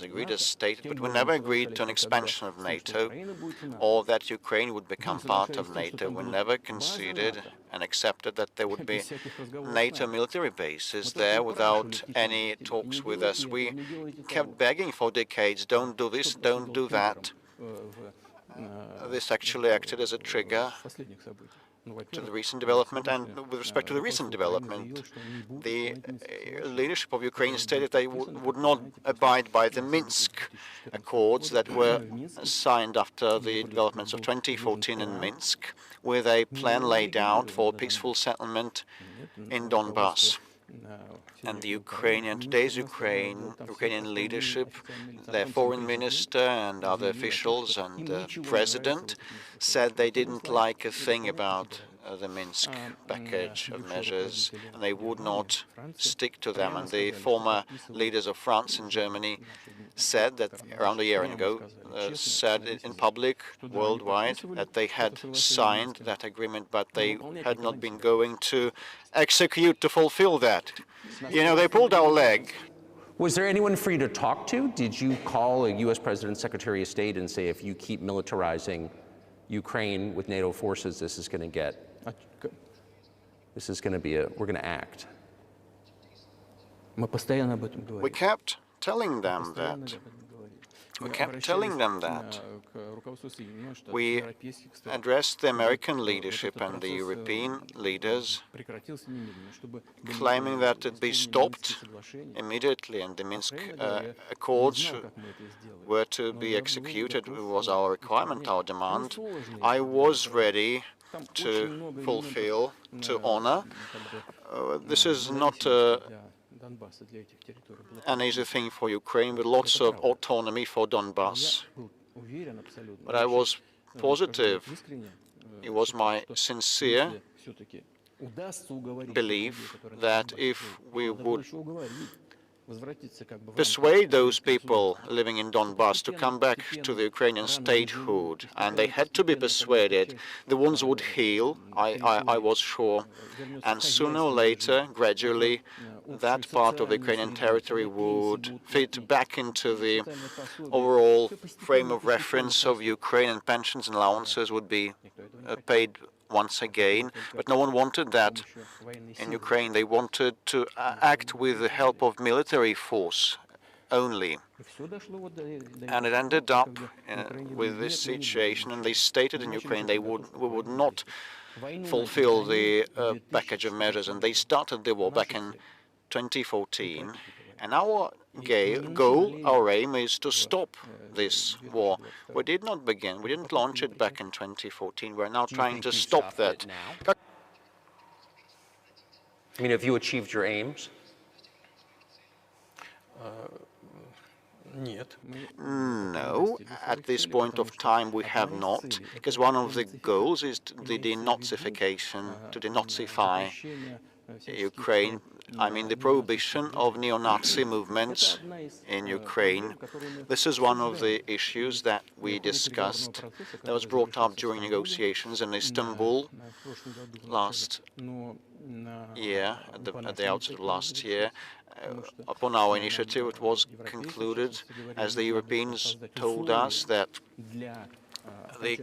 agreed, as stated, but we never agreed to an expansion of NATO or that Ukraine would become part of NATO. We never conceded and accepted that there would be NATO military bases there without any talks with us. We kept begging for decades, don't do this, don't do that. This actually acted as a trigger to the recent development, and with respect to the recent development, the leadership of Ukraine stated they would not abide by the Minsk Accords that were signed after the developments of 2014 in Minsk, with a plan laid out for peaceful settlement in Donbass. And the today's Ukrainian leadership, their foreign minister and other officials and the president said they didn't like a thing about the Minsk package of measures, and they would not stick to them. And the former leaders of France and Germany said that around a year ago, said in public, worldwide, that they had signed that agreement, but they had not been going to execute to fulfill that. You know, they pulled our leg. Was there anyone for you to talk to? Did you call a U.S. President, Secretary of State, and say, if you keep militarizing Ukraine with NATO forces, this is going to be we're going to act? We kept telling them that. We addressed the American leadership and the European leaders, claiming that it be stopped immediately and the Minsk Accords were to be executed. It was our requirement, our demand. I was ready to fulfill, to honor. This is not an easy thing for Ukraine, with lots of autonomy for Donbass. But I was positive. It was my sincere belief that if we would persuade those people living in Donbass to come back to the Ukrainian statehood, and they had to be persuaded, the wounds would heal, I was sure, and sooner or later, gradually, that part of the Ukrainian territory would fit back into the overall frame of reference of Ukraine, and pensions and allowances would be paid once again. But no one wanted that in Ukraine. They wanted to act with the help of military force only. And it ended up with this situation, and they stated in Ukraine we would not fulfill the package of measures, and they started the war back in 2014. And our goal, our aim is to stop this war. We didn't launch it back in 2014. We're now trying to stop that. I mean, have you achieved your aims? No, at this point of time we have not, because one of the goals is the denazification, to denazify Ukraine. I mean, the prohibition of neo-Nazi movements in Ukraine. This is one of the issues that we discussed, that was brought up during negotiations in Istanbul last year, at the outset of last year. Upon our initiative, it was concluded, as the Europeans told us, that the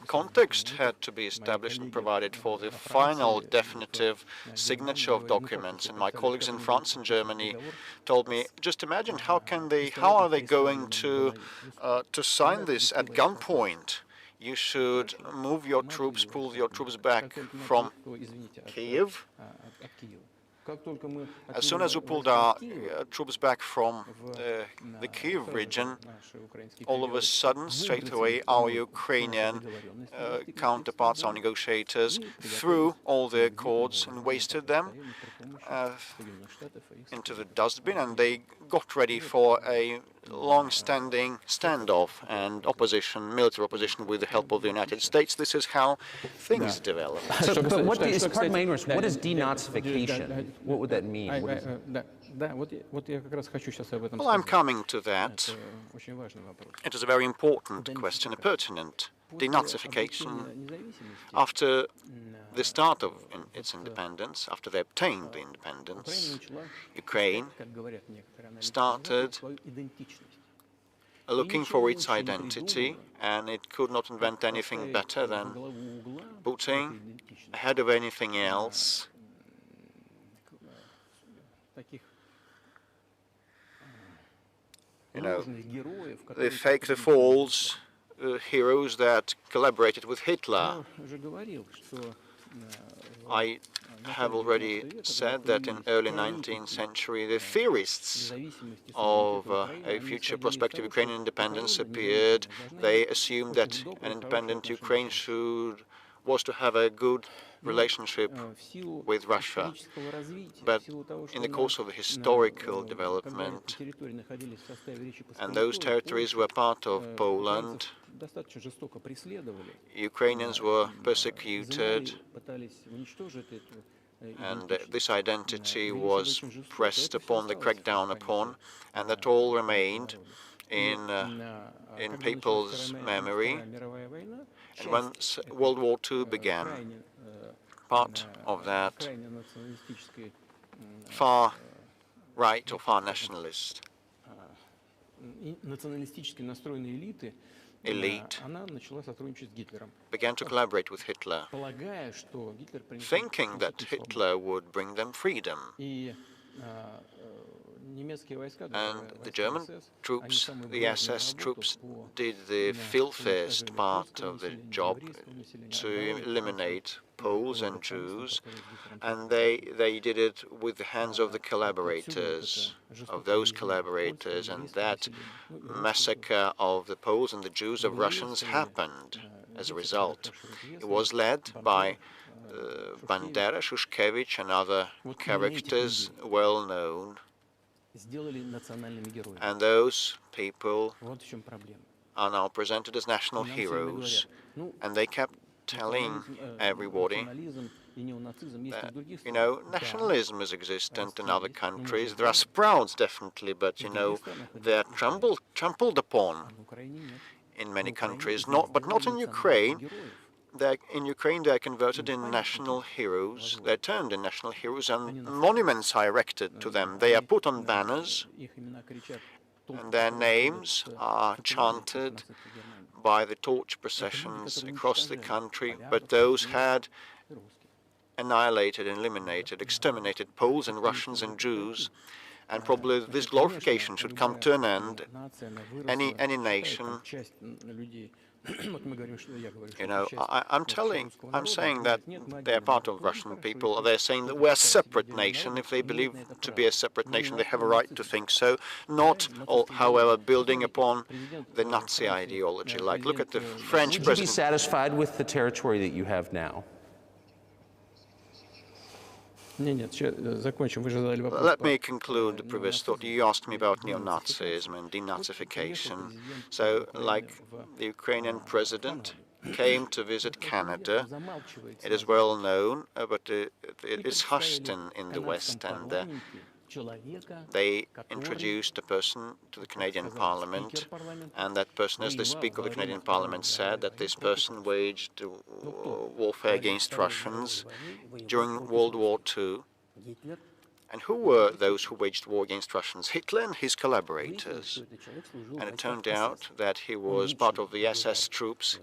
context had to be established and provided for the final definitive signature of documents. And my colleagues in France and Germany told me, just imagine how are they going to sign this at gunpoint? You should move your troops, pull your troops back from Kyiv. As soon as we pulled our troops back from the Kyiv region, all of a sudden, straight away, our Ukrainian counterparts, our negotiators, threw all the accords and wasted them into the dustbin, and they got ready for a long-standing standoff and opposition, military opposition with the help of the United States. This is how things developed. But what is, pardon my ignorance, what is denazification? What would that mean? What is it? Well, I'm coming to that. It is a very important question, pertinent. Denazification, after the start of its independence, after they obtained the independence, Ukraine started looking for its identity, and it could not invent anything better than putting ahead of anything else the false heroes that collaborated with Hitler. I have already said that in early 19th century, the theorists of a future prospective Ukrainian independence appeared. They assumed that an independent Ukraine was to have a good relationship with Russia. But in the course of the historical development, and those territories were part of Poland, Ukrainians were persecuted, and this identity was pressed upon, the crackdown upon, and that all remained in people's memory. And once World War II began, part of that far right or far nationalist elite began to collaborate with Hitler, thinking that Hitler would bring them freedom. And the German troops, the SS troops, did the filthiest part of the job to eliminate Poles and Jews, and they did it with the hands of the collaborators, of those collaborators, and that massacre of the Poles and the Jews, of Russians, happened as a result. It was led by Bandera, Shushkevich, and other characters well known. And those people are now presented as national heroes, and they kept telling everybody that, nationalism is existent in other countries. There are sprouts, definitely, but, they are trampled upon in many countries, but not in Ukraine. In Ukraine, they are converted in national heroes. They're turned in national heroes, and monuments are erected to them. They are put on banners, and their names are chanted by the torch processions across the country. But those had annihilated, eliminated, exterminated Poles and Russians and Jews, and probably this glorification should come to an end. Any nation, I'm saying that they're part of Russian people. They're saying that we're a separate nation. If they believe to be a separate nation, they have a right to think so. Not, however, building upon the Nazi ideology. Like, look at the French president. Would you be satisfied with the territory that you have now? Let me conclude the previous thought. You asked me about neo-Nazism and denazification. So, like, the Ukrainian president came to visit Canada. It is well known, but it is hushed in the West, and they introduced a person to the Canadian Parliament, and that person, as the Speaker of the Canadian Parliament said, that this person waged warfare against Russians during World War II. And who were those who waged war against Russians? Hitler and his collaborators. And it turned out that he was part of the SS troops.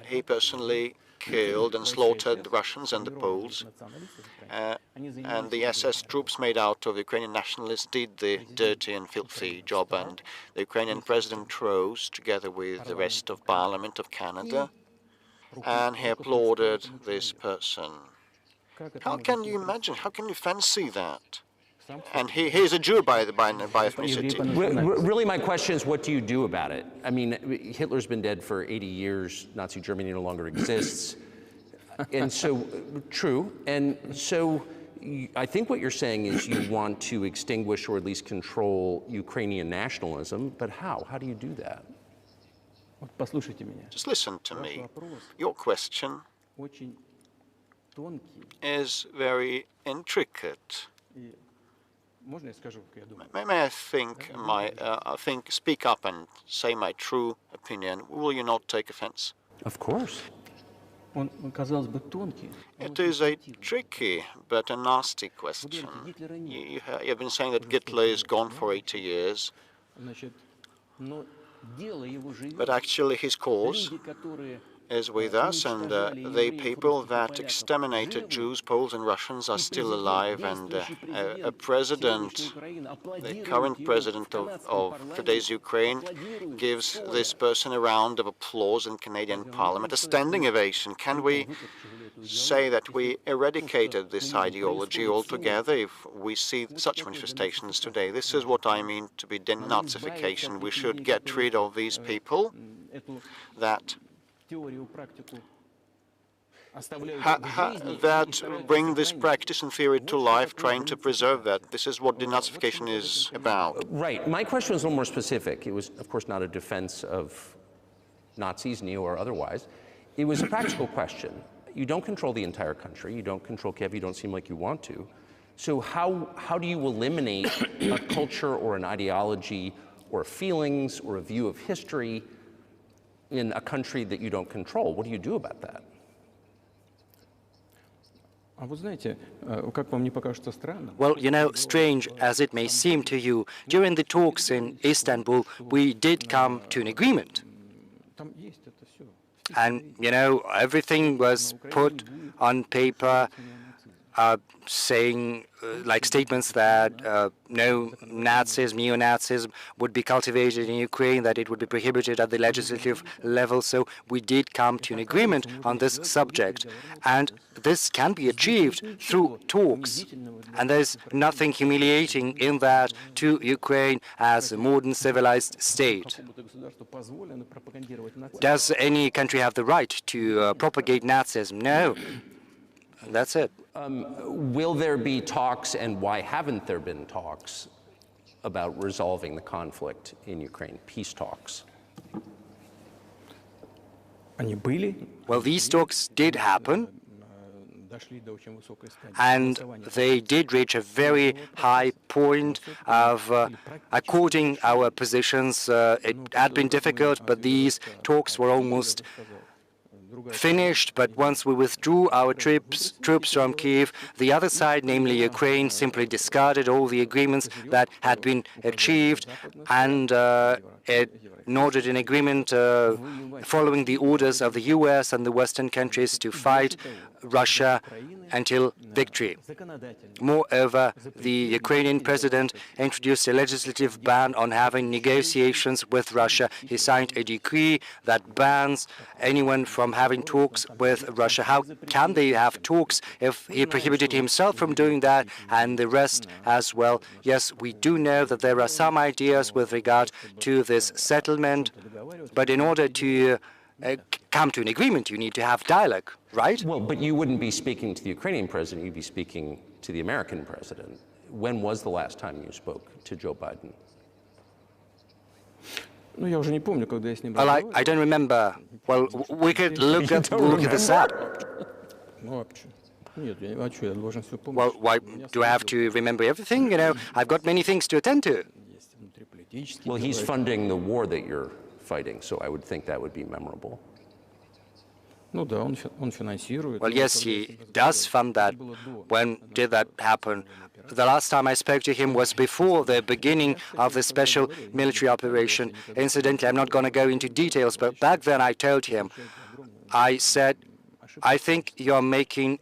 He personally killed and slaughtered the Russians and the Poles. And the SS troops made out of Ukrainian nationalists did the dirty and filthy job. And the Ukrainian president rose together with the rest of Parliament of Canada, and he applauded this person. How can you imagine? How can you fancy that? And he's a Jew by ethnicity. Really, my question is, what do you do about it? I mean, Hitler's been dead for 80 years. Nazi Germany no longer exists. And so, true. And so, I think what you're saying is you want to extinguish or at least control Ukrainian nationalism, but how? How do you do that? Just listen to me. Your question is very intricate. May I speak up and say my true opinion? Will you not take offense? Of course. It is a tricky but a nasty question. You've been saying that Hitler is gone for 80 years, but actually his cause is with us, and the people that exterminated Jews, Poles and Russians are still alive, and a president, the current president of today's Ukraine, gives this person a round of applause in Canadian Parliament, a standing ovation. Can we say that we eradicated this ideology altogether if we see such manifestations today? This is what I mean to be denazification. We should get rid of these people that bring this practice and theory to life, trying to preserve that. This is what denazification is about. Right. My question was a little more specific. It was, of course, not a defense of Nazis, neo or otherwise. It was a practical question. You don't control the entire country. You don't control Kiev. You don't seem like you want to. So how do you eliminate a culture or an ideology or feelings or a view of history in a country that you don't control? What do you do about that? Well, you know, strange as it may seem to you, during the talks in Istanbul, we did come to an agreement. And, you know, everything was put on paper, saying, like statements that no Nazism, neo-Nazism would be cultivated in Ukraine, that it would be prohibited at the legislative level. So we did come to an agreement on this subject. And this can be achieved through talks. And there's nothing humiliating in that to Ukraine as a modern civilized state. Does any country have the right to propagate Nazism? No. That's it. Will there be talks, and why haven't there been talks about resolving the conflict in Ukraine, peace talks? Well, these talks did happen, and they did reach a very high point of according our positions. It had been difficult, but these talks were almost finished. But once we withdrew our troops from Kiev, the other side, namely Ukraine, simply discarded all the agreements that had been achieved, and it noted an agreement following the orders of the US and the Western countries to fight Russia until victory. Moreover, the Ukrainian president introduced a legislative ban on having negotiations with Russia. He signed a decree that bans anyone from having talks with Russia. How can they have talks if he prohibited himself from doing that and the rest as well? Yes, we do know that there are some ideas with regard to this settlement, but in order to come to an agreement, you need to have dialogue, right? Well, but you wouldn't be speaking to the Ukrainian president, you'd be speaking to the American president. When was the last time you spoke to Joe Biden? Well, I don't remember. Well, we could look this up. Well, why do I have to remember everything? You know, I've got many things to attend to. Well, he's funding the war that you're fighting, so I would think that would be memorable. Well, yes, he does fund that. When did that happen? The last time I spoke to him was before the beginning of the special military operation. Incidentally, I'm not going to go into details, but back then I told him, I said, I think you're making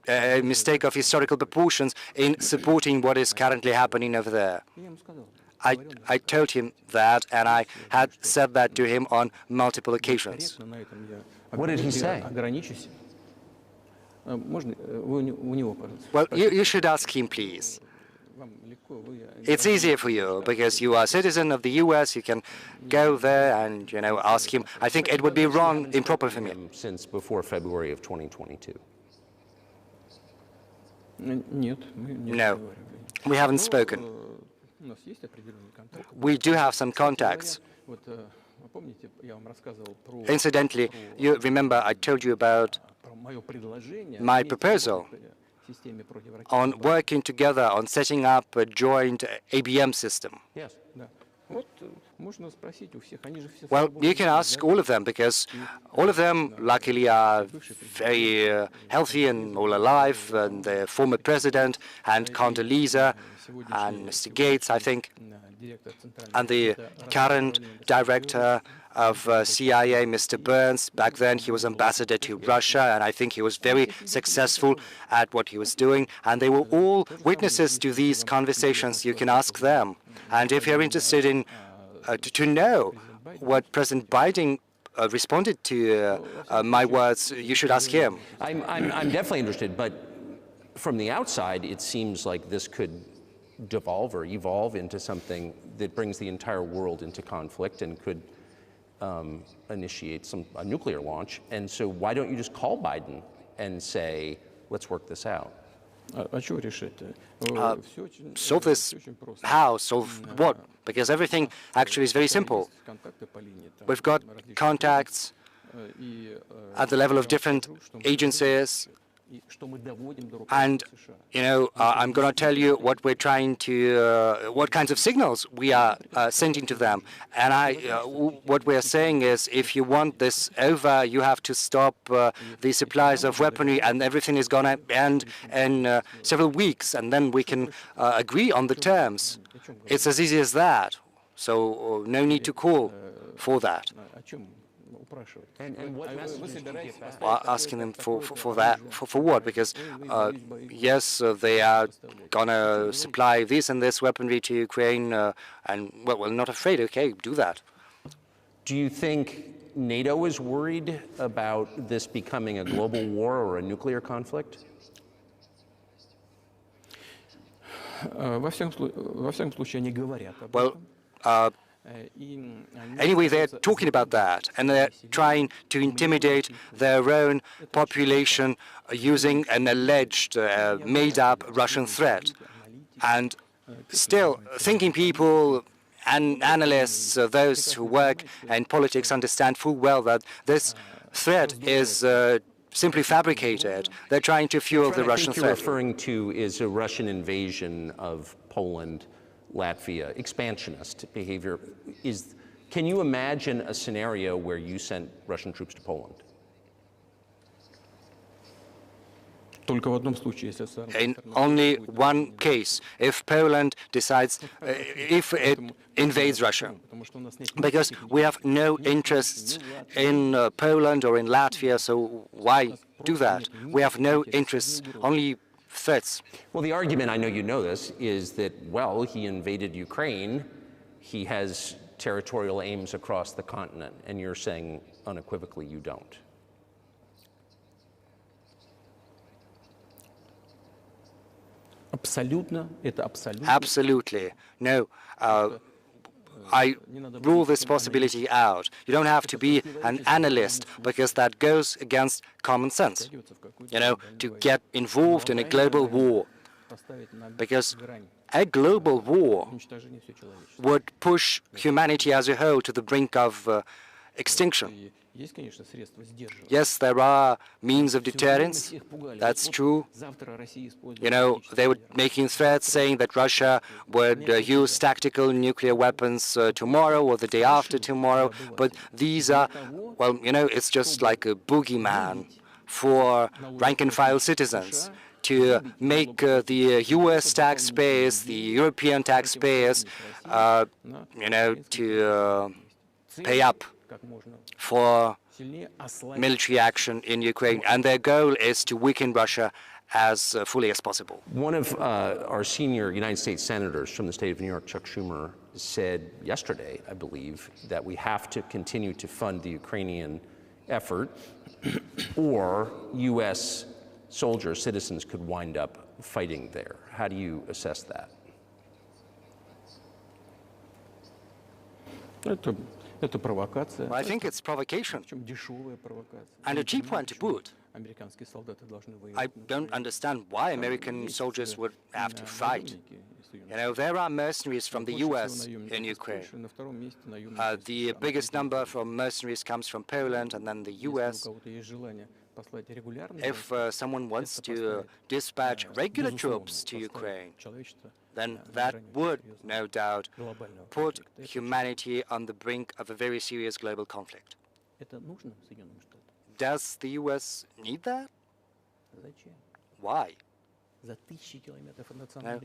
a mistake of historical proportions in supporting what is currently happening over there. I told him that, and I had said that to him on multiple occasions. What did he say? Well, you should ask him, please. It's easier for you, because you are a citizen of the US, you can go there and, you know, ask him. I think it would be wrong, improper for me. Since before February of 2022. No, we haven't spoken. We do have some contacts. Incidentally, you remember I told you about my proposal on working together on setting up a joint ABM system. Yes. Well, you can ask all of them, because all of them, luckily, are very healthy and all alive, and the former president, and Condoleezza, and Mr. Gates, I think, and the current director of CIA, Mr. Burns. Back then, he was ambassador to Russia, and I think he was very successful at what he was doing. And they were all witnesses to these conversations. You can ask them. And if you're interested in to know what President Biden responded to my words, you should ask him. I'm definitely interested, but from the outside, it seems like this could devolve or evolve into something that brings the entire world into conflict and could initiate a nuclear launch. And so why don't you just call Biden and say, let's work this out? Solve this how? Solve what? Because everything actually is very simple. We've got contacts at the level of different agencies. And, you know, I'm going to tell you what we're trying to, what kinds of signals we are sending to them. And what we're saying is, if you want this over, you have to stop the supplies of weaponry, and everything is going to end in several weeks, and then we can agree on the terms. It's as easy as that. So no need to call for that. And what messages do you get back? Well, asking them for that, for what? Because yes, they are gonna supply this and this weaponry to Ukraine, and well, we're not afraid. Okay, do that. Do you think NATO is worried about this becoming a global war or a nuclear conflict? Well, anyway, they're talking about that, and they're trying to intimidate their own population using an alleged, made-up Russian threat. And still, thinking people and analysts, those who work in politics, understand full well that this threat is simply fabricated. They're trying to fuel the Russian threat. What I think you're referring to is a Russian invasion of Poland, Latvia, expansionist behavior. Can you imagine a scenario where you sent Russian troops to Poland? In only one case, if Poland decides, if it invades Russia, because we have no interests in Poland or in Latvia, so why do that? We have no interests, only threats. Well, the argument, I know you know this, is that, well, he invaded Ukraine, he has territorial aims across the continent, and you're saying unequivocally you don't. Absolutely. No. I rule this possibility out. You don't have to be an analyst, because that goes against common sense, you know, to get involved in a global war. Because a global war would push humanity as a whole to the brink of extinction. Yes, there are means of deterrence. That's true. You know, they were making threats saying that Russia would use tactical nuclear weapons tomorrow or the day after tomorrow. But these are, well, you know, it's just like a boogeyman for rank-and-file citizens to make the U.S. taxpayers, the European taxpayers, you know, to pay up for military action in Ukraine, and their goal is to weaken Russia as fully as possible. One of our senior United States senators from the state of New York, Chuck Schumer, said yesterday, I believe, that we have to continue to fund the Ukrainian effort, or U.S. soldiers, citizens, could wind up fighting there. How do you assess that? I think it's provocation, and a cheap one to boot. I don't understand why American soldiers would have to fight. You know, there are mercenaries from the US in Ukraine. The biggest number from mercenaries comes from Poland and then the US. If someone wants to dispatch regular troops to Ukraine, then that would, no doubt, put humanity on the brink of a very serious global conflict. Does the US need that? Why? Now,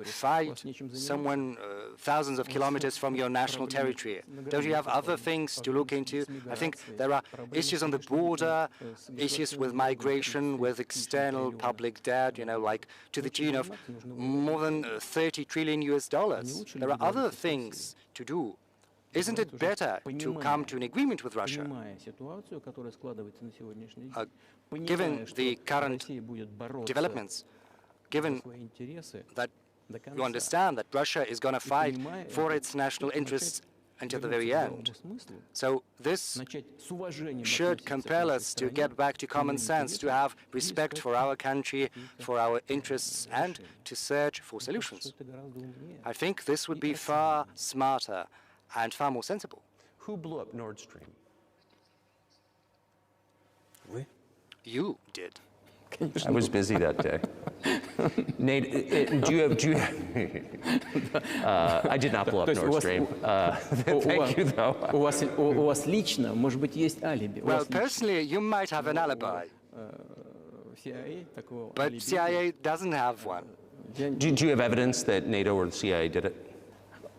fight someone thousands of kilometers from your national territory. Don't you have other things to look into? I think there are issues on the border, issues with migration, with external public debt, you know, like to the tune of more than 30 trillion US dollars. There are other things to do. Isn't it better to come to an agreement with Russia? Given the current developments, given that you understand that Russia is going to fight for its national interests until the very end. So this should compel us to get back to common sense, to have respect for our country, for our interests, and to search for solutions. I think this would be far smarter and far more sensible. Who blew up Nord Stream? You did. I was busy that day. Nate, do you have I did not blow up Nord Stream. Thank you, though. Well, personally, you might have an alibi, but CIA doesn't have one. Do you have evidence that NATO or the CIA did it?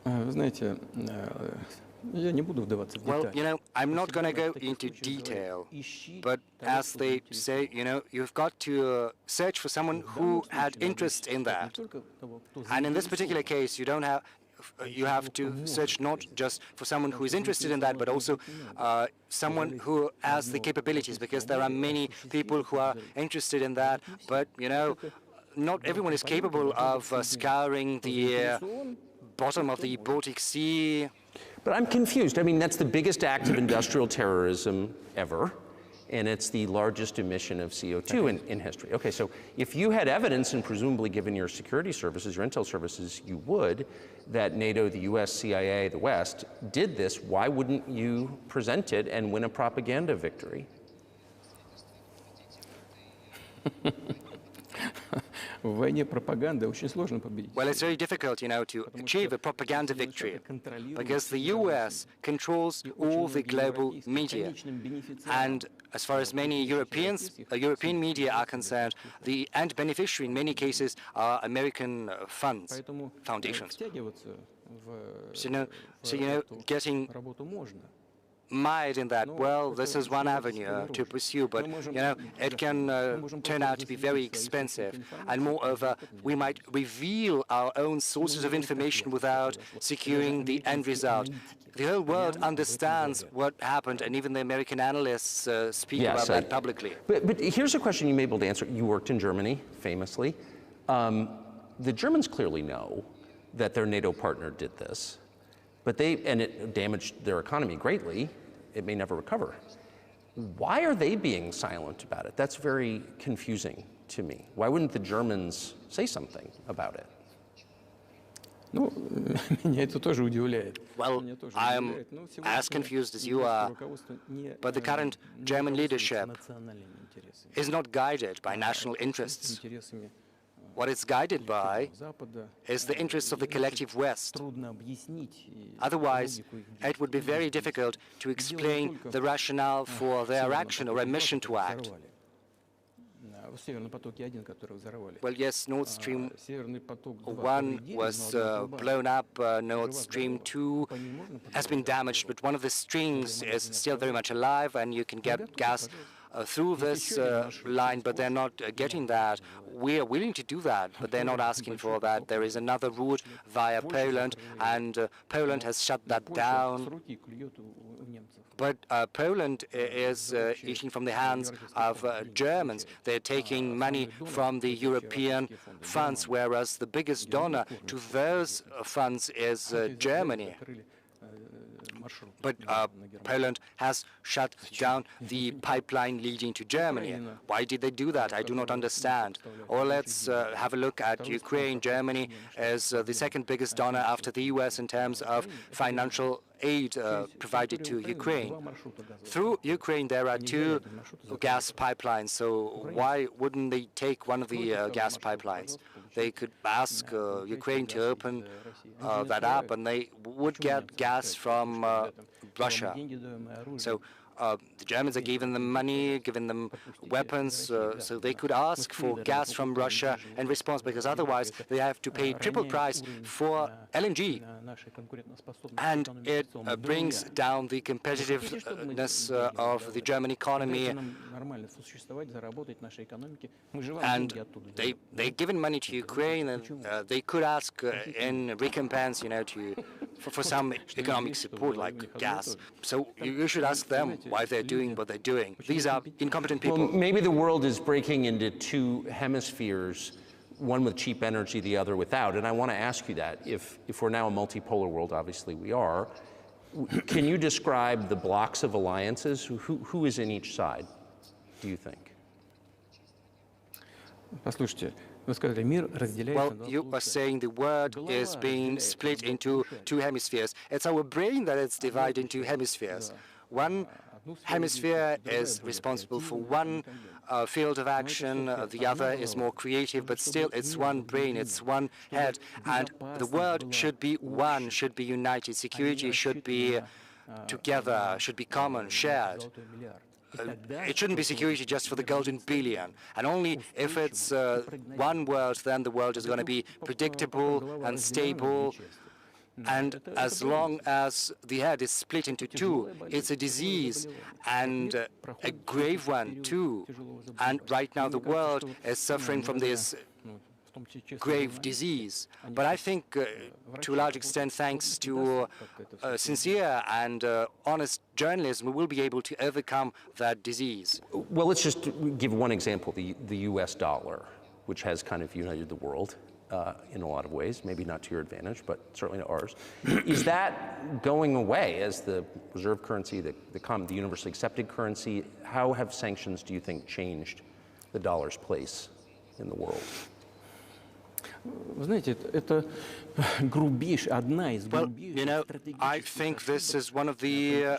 Well, you know, I'm not going to go into detail, but as they say, you know, you've got to search for someone who had interest in that. And in this particular case, you have to search not just for someone who is interested in that, but also someone who has the capabilities, because there are many people who are interested in that, but, you know, not everyone is capable of scouring the bottom of the Baltic Sea. But I'm confused. I mean, that's the biggest act of industrial terrorism ever, and it's the largest emission of CO2 in history. Okay, so if you had evidence, and presumably given your security services, your intel services, you would, that NATO, the US, CIA, the West, did this, why wouldn't you present it and win a propaganda victory? Well, it's very difficult, you know, to achieve a propaganda victory, because the US controls all the global media. And as far as many European media are concerned, the end beneficiary in many cases are American funds, foundations. So, you know, getting mired in that, well, this is one avenue to pursue, but, you know, it can turn out to be very expensive. And moreover, we might reveal our own sources of information without securing the end result. The whole world understands what happened, and even the American analysts speak about that publicly. But here's a question you may be able to answer. You worked in Germany, famously. The Germans clearly know that their NATO partner did this, and it damaged their economy greatly. It may never recover. Why are they being silent about it? That's very confusing to me. Why wouldn't the Germans say something about it? Well, I am as confused as you are, but the current German leadership is not guided by national interests. What it's guided by is the interests of the collective West. Otherwise, it would be very difficult to explain the rationale for their action or omission to act. Well, yes, Nord Stream 1 was blown up, Nord Stream 2 has been damaged, but one of the strings is still very much alive, and you can get gas through this line, but they're not getting that. We are willing to do that, but they're not asking for that. There is another route via Poland, and Poland has shut that down. But Poland is eating from the hands of Germans. They're taking money from the European funds, whereas the biggest donor to those funds is Germany. But Poland has shut down the pipeline leading to Germany. Why did they do that? I do not understand. Or let's have a look at Ukraine. Germany is the second biggest donor after the US in terms of financial aid provided to Ukraine. Through Ukraine, there are two gas pipelines, so why wouldn't they take one of the gas pipelines? They could ask Ukraine to open that up, and they would get gas from Russia. So the Germans are giving them money, giving them weapons, so they could ask for gas from Russia in response, because otherwise they have to pay triple price for LNG. And it brings down the competitiveness of the German economy. And they're giving money to Ukraine, and they could ask in recompense, for some economic support like gas. So you should ask them why they're doing what they're doing. These are incompetent people. Well, maybe the world is breaking into two hemispheres, one with cheap energy, the other without. And I want to ask you that. If we're now a multipolar world, obviously we are, can you describe the blocks of alliances? Who is in each side, do you think? Well, you are saying the world is being split into two hemispheres. It's our brain that is divided into hemispheres. One hemisphere is responsible for one field of action, the other is more creative, but still it's one brain, it's one head, and the world should be one, should be united. Security should be together, should be common, shared. It shouldn't be security just for the golden billion. And only if it's one world, then the world is going to be predictable and stable. And as long as the head is split into two, it's a disease, and a grave one too. And right now the world is suffering from this grave disease. But I think, to a large extent, thanks to sincere and honest journalism, we will be able to overcome that disease. Well, let's just give one example, the US dollar, which has kind of united the world in a lot of ways, maybe not to your advantage, but certainly to ours. Is that going away as the reserve currency, the universally accepted currency? How have sanctions, do you think, changed the dollar's place in the world? Well, I think this is one of the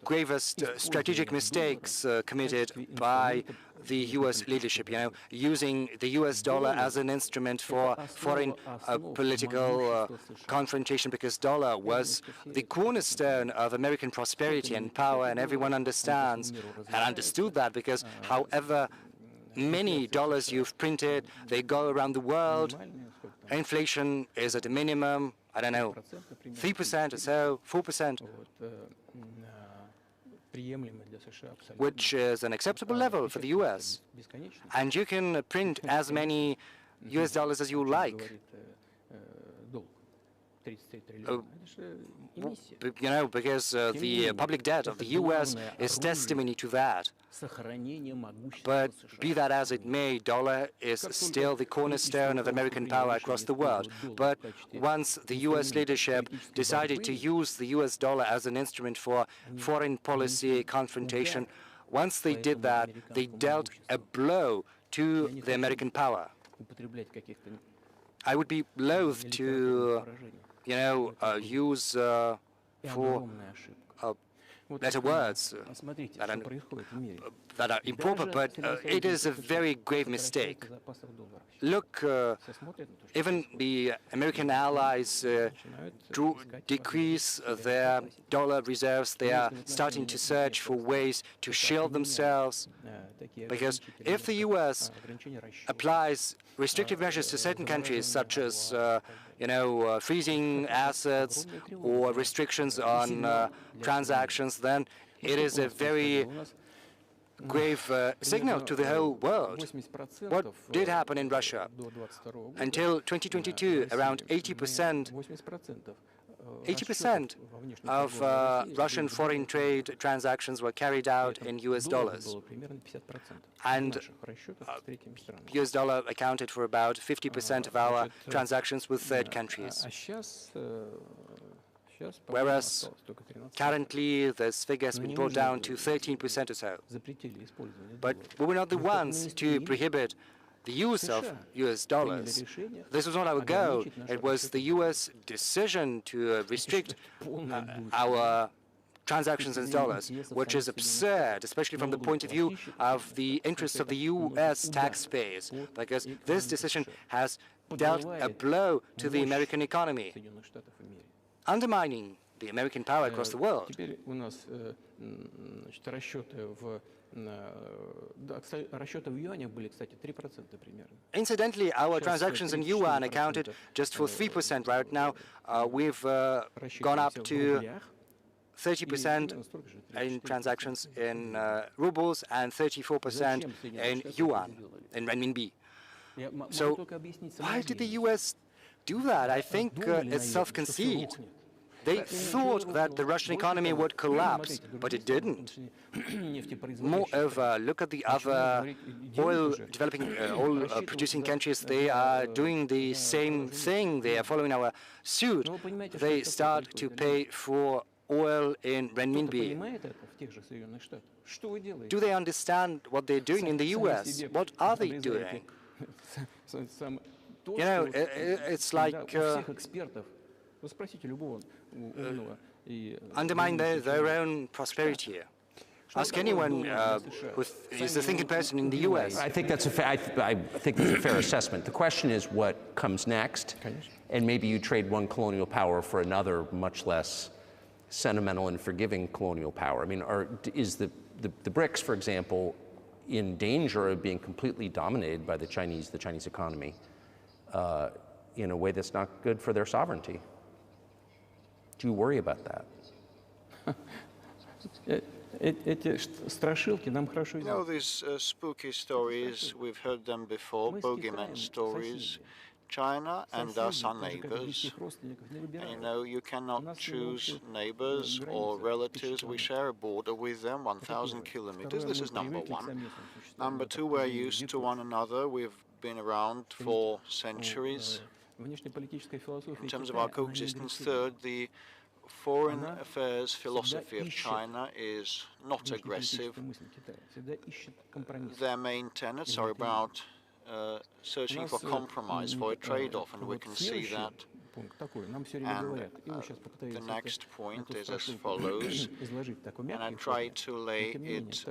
gravest strategic mistakes committed by the U.S. leadership, using the U.S. dollar as an instrument for foreign political confrontation, because dollar was the cornerstone of American prosperity and power, and everyone understands and understood that, because however many dollars you've printed, they go around the world. Inflation is at a minimum, I don't know, 3% or so, 4%, which is an acceptable level for the US. And you can print as many US dollars as you like. Because the public debt of the US is testimony to that. But be that as it may, dollar is still the cornerstone of American power across the world. But once the US leadership decided to use the US dollar as an instrument for foreign policy confrontation, once they did that, they dealt a blow to the American power. I would be loath to use for better words that are improper, but it is a very grave mistake. Look, even the American allies decrease their dollar reserves. They are starting to search for ways to shield themselves, because if the U.S. applies restrictive measures to certain countries, such as freezing assets or restrictions on transactions, then it is a very grave signal to the whole world. What did happen in Russia? Until 2022, around 80% of Russian foreign trade transactions were carried out in US dollars. And US dollar accounted for about 50% of our transactions with third countries. whereas currently this figure has been brought down to 13% or so. But we were not the ones to prohibit the use of US dollars. This was not our goal. It was the US decision to restrict our transactions in dollars, which is absurd, especially from the point of view of the interests of the US taxpayers, because this decision has dealt a blow to the American economy, undermining the American power across the world. Incidentally, our transactions in yuan accounted just for 3% right now. We've gone up to 30% in transactions in rubles and 34% in yuan, in renminbi. So why did the US do that? I think it's self-conceit. They thought that the Russian economy would collapse, but it didn't. Moreover, look at the other oil-producing countries. They are doing the same thing. They are following our suit. They start to pay for oil in renminbi. Do they understand what they're doing in the US? What are they doing? You know, it's like undermine their own prosperity here. Ask anyone who is the thinking person in the US. I think that's I think that's a fair assessment. The question is what comes next, and maybe you trade one colonial power for another much less sentimental and forgiving colonial power. I mean, is the BRICS, for example, in danger of being completely dominated by the Chinese economy in a way that's not good for their sovereignty? Do you worry about that? You know, these spooky stories, we've heard them before, bogeyman stories. China and us are neighbors. And, you know, you cannot choose neighbors or relatives. We share a border with them, 1,000 kilometers. This is number one. Number two, we're used to one another. We've been around for centuries. In terms of our coexistence, third, the foreign affairs philosophy of China is not aggressive. Their main tenets are about searching for compromise, for a trade-off, and we can see that. And the next point is as follows, and I try to lay it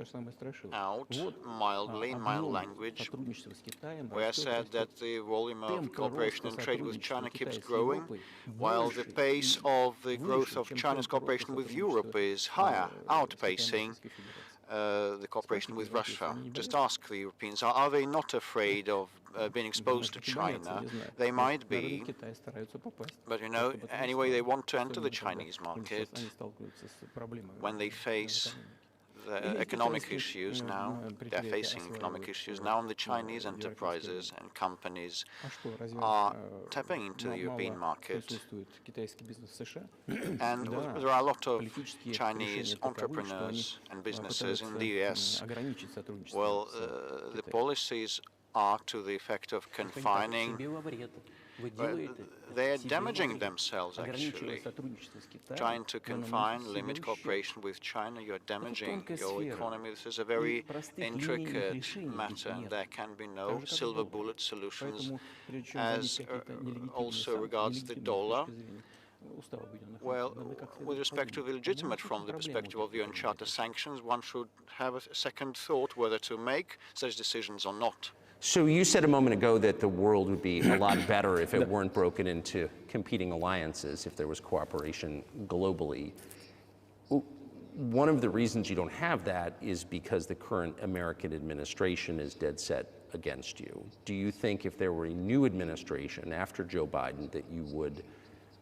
out mildly, in mild language, where I said that the volume of cooperation and trade with China keeps growing, while the pace of the growth of China's cooperation with Europe is higher, outpacing the cooperation with Russia. Just ask the Europeans, are they not afraid of being exposed to China? They might be, but you know, anyway, they want to enter the Chinese market when they face the economic issues now. They're facing economic issues now, and the Chinese enterprises and companies are tapping into the European market. And there are a lot of Chinese entrepreneurs and businesses in the US. Well, the policies are to the effect of confining. They are damaging themselves, actually. Trying to confine, limit cooperation with China, you are damaging your economy. This is a very intricate matter, and there can be no silver bullet solutions. As also regards the dollar, well, with respect to the legitimate from the perspective of the UN Charter sanctions, one should have a second thought whether to make such decisions or not. So you said a moment ago that the world would be a lot better if it weren't broken into competing alliances, if there was cooperation globally. One of the reasons you don't have that is because the current American administration is dead set against you. Do you think if there were a new administration after Joe Biden that you would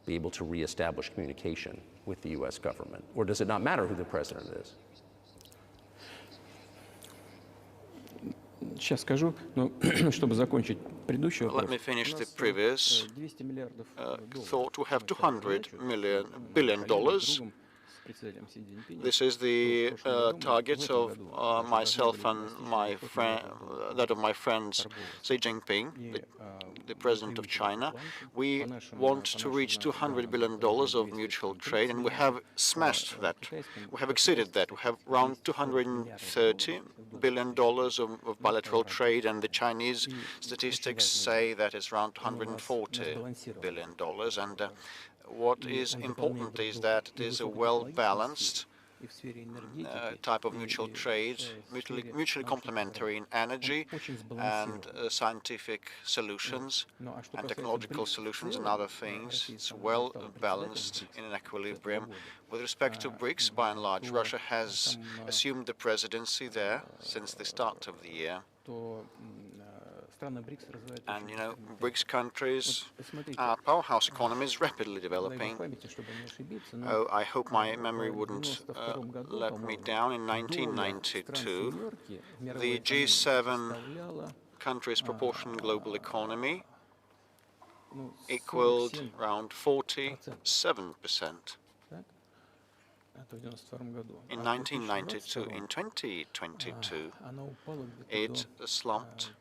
be able to reestablish communication with the US government? Or does it not matter who the president is? Let me finish the previous thought. We have $200 billion This is the target of myself and that of my friends Xi Jinping, the president of China. We want to reach $200 billion of mutual trade, and we have smashed that. We have exceeded that. We have around $230 billion of bilateral trade, and the Chinese statistics say that it's around $140 billion. And what is important is that it is a well-balanced type of mutual trade, mutually complementary in energy and scientific solutions and technological solutions and other things. It's well balanced in an equilibrium. With respect to BRICS, by and large, Russia has assumed the presidency there since the start of the year. And, you know, BRICS countries are powerhouse economies rapidly developing. Oh, I hope my memory wouldn't let me down. In 1992, the G7 countries' proportion in global economy equaled around 47%. In 1992, in 2022, it slumped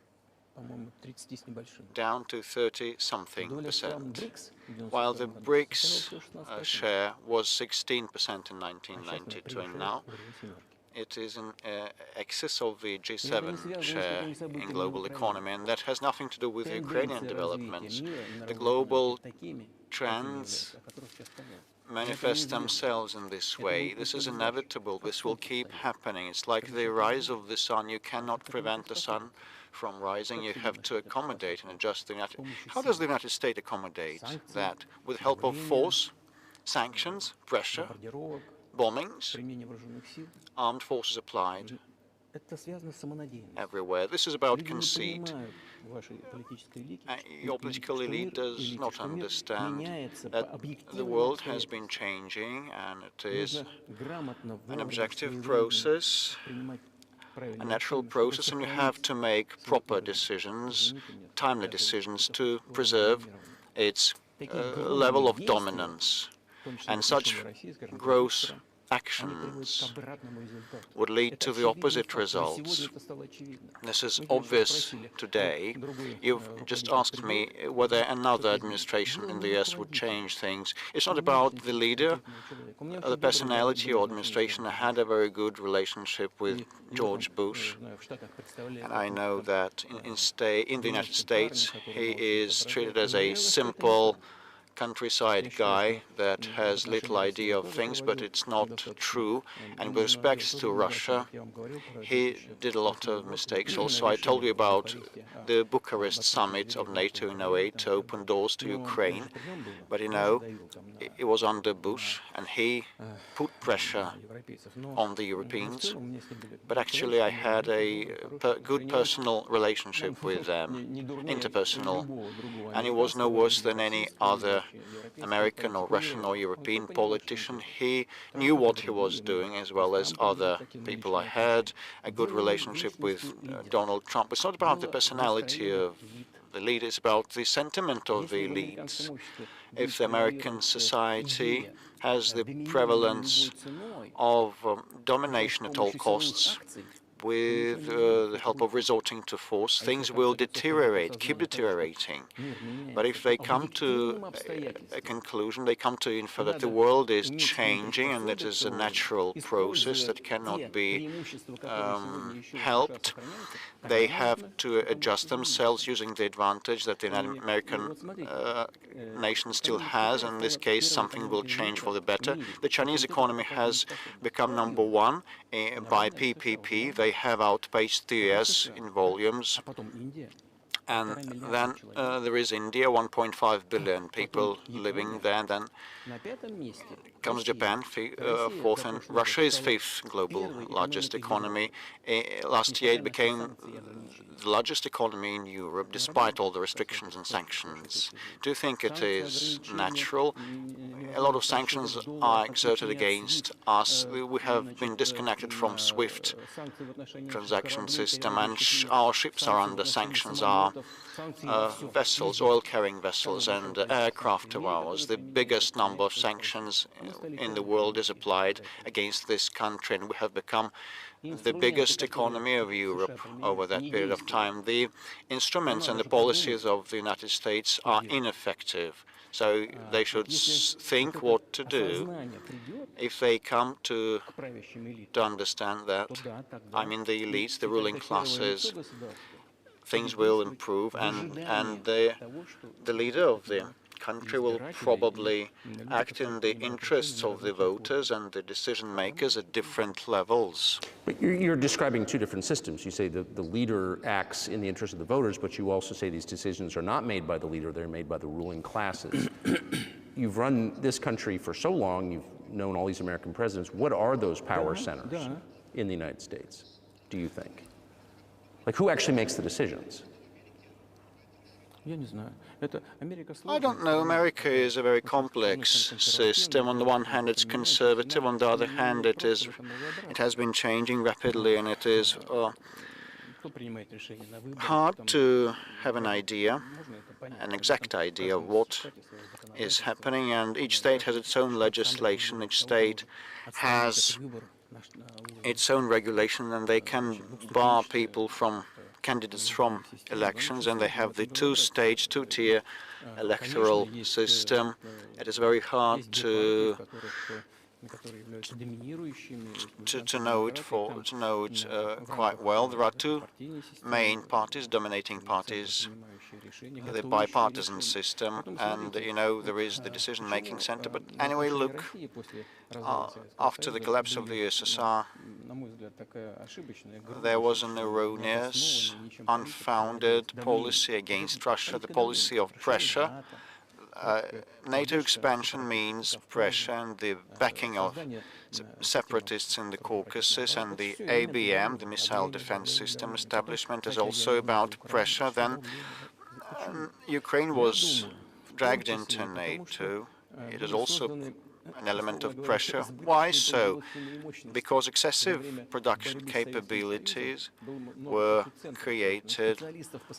down to 30-something%, while the BRICS share was 16% in 1992, and now it is in excess of the G7 share in global economy, and that has nothing to do with Ukrainian developments. The global trends manifest themselves in this way. This is inevitable. This will keep happening. It's like the rise of the sun. You cannot prevent the sun from rising. You have to accommodate and adjust the United. How does the United States accommodate that? With help of force, sanctions, pressure, bombings, armed forces applied everywhere. This is about conceit. Your political elite does not understand that the world has been changing, and it is an objective process, a natural process, and you have to make proper decisions, timely decisions, to preserve its level of dominance. And such gross actions would lead to the opposite results. This is obvious today. You've just asked me whether another administration in the US would change things. It's not about the leader, the personality or administration. I had a very good relationship with George Bush, and I know that in the United States he is treated as a simple countryside guy that has little idea of things, but it's not true. And with respect to Russia, he did a lot of mistakes also. I told you about the Bucharest summit of NATO in 2008 to open doors to Ukraine, but you know, it was under Bush, and he put pressure on the Europeans. But actually I had a good personal relationship with them, interpersonal, and it was no worse than any other American or Russian or European politician. He knew what he was doing, as well as other people. I had a good relationship with Donald Trump. It's not about the personality of the leader, it's about the sentiment of the elites. If the American society has the prevalence of domination at all costs, with the help of resorting to force, things will deteriorate, keep deteriorating. But if they come to a conclusion, they come to infer that the world is changing and that is a natural process that cannot be helped, they have to adjust themselves using the advantage that the American nation still has. In this case, something will change for the better. The Chinese economy has become #1 by PPP. They have outpaced the US in volumes. And then there is India, 1.5 billion people living there. And then comes Japan, fourth, and Russia is fifth global largest economy. Last year it became the largest economy in Europe, despite all the restrictions and sanctions. Do you think it is natural a lot of sanctions are exerted against us. We have been disconnected from SWIFT transaction system, and our ships are under sanctions. Our vessels, oil-carrying vessels and aircraft of ours. The biggest number of sanctions in the world is applied against this country, and we have become the biggest economy of Europe over that period of time. The instruments and the policies of the United States are ineffective, so they should think what to do. If they come to understand that, I mean the elites, the ruling classes, things will improve, and the leader of the country will probably act in the interests of the voters and the decision makers at different levels. But you're describing two different systems. You say the leader acts in the interest of the voters, but you also say these decisions are not made by the leader, they're made by the ruling classes. You've run this country for so long, you've known all these American presidents. What are those power centers in the United States, do you think? Like, who actually makes the decisions? I don't know. America is a very complex system. On the one hand, it's conservative. On the other hand, it has been changing rapidly, and it is hard to have an idea, an exact idea of what is happening. And each state has its own legislation. Each state has its own regulation, and they can bar people from candidates from elections, and they have the two-tier electoral system. It is very hard to know it quite well. There are two main parties, dominating parties, the bipartisan system, and there is the decision-making center. But anyway, look, after the collapse of the USSR, there was an erroneous, unfounded policy against Russia, the policy of pressure. NATO expansion means pressure, and the backing of separatists in the Caucasus and the ABM, the missile defense system establishment, is also about pressure. Then Ukraine was dragged into NATO. It is also an element of pressure. Why so? Because excessive production capabilities were created.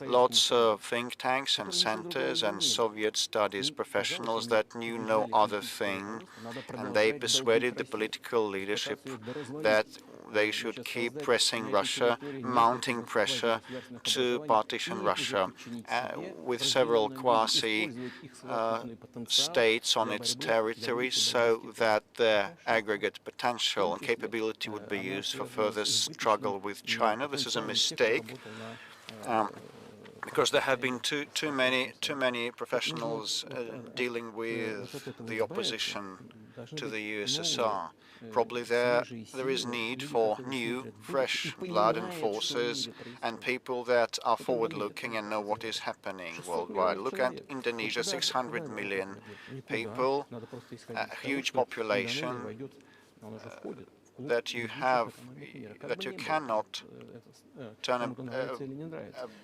Lots of think tanks and centers and Soviet studies professionals that knew no other thing, and they persuaded the political leadership that they should keep pressing Russia, mounting pressure to partition Russia with several quasi-states on its territory, so that their aggregate potential and capability would be used for further struggle with China. This is a mistake, because there have been too many professionals dealing with the opposition to the USSR. Probably there is need for new, fresh blood and forces and people that are forward-looking and know what is happening worldwide. Look at Indonesia, 600 million people, a huge population that you cannot turn a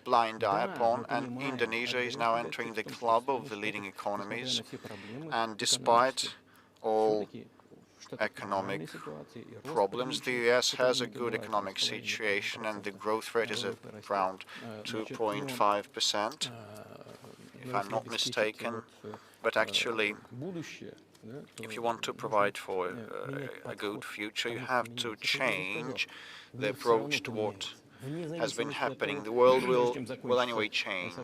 blind eye upon, and Indonesia is now entering the club of the leading economies, and despite all economic problems, the US has a good economic situation, and the growth rate is around 2.5%, if I'm not mistaken. But actually, if you want to provide for a good future, you have to change the approach to what has been happening. The world will anyway change,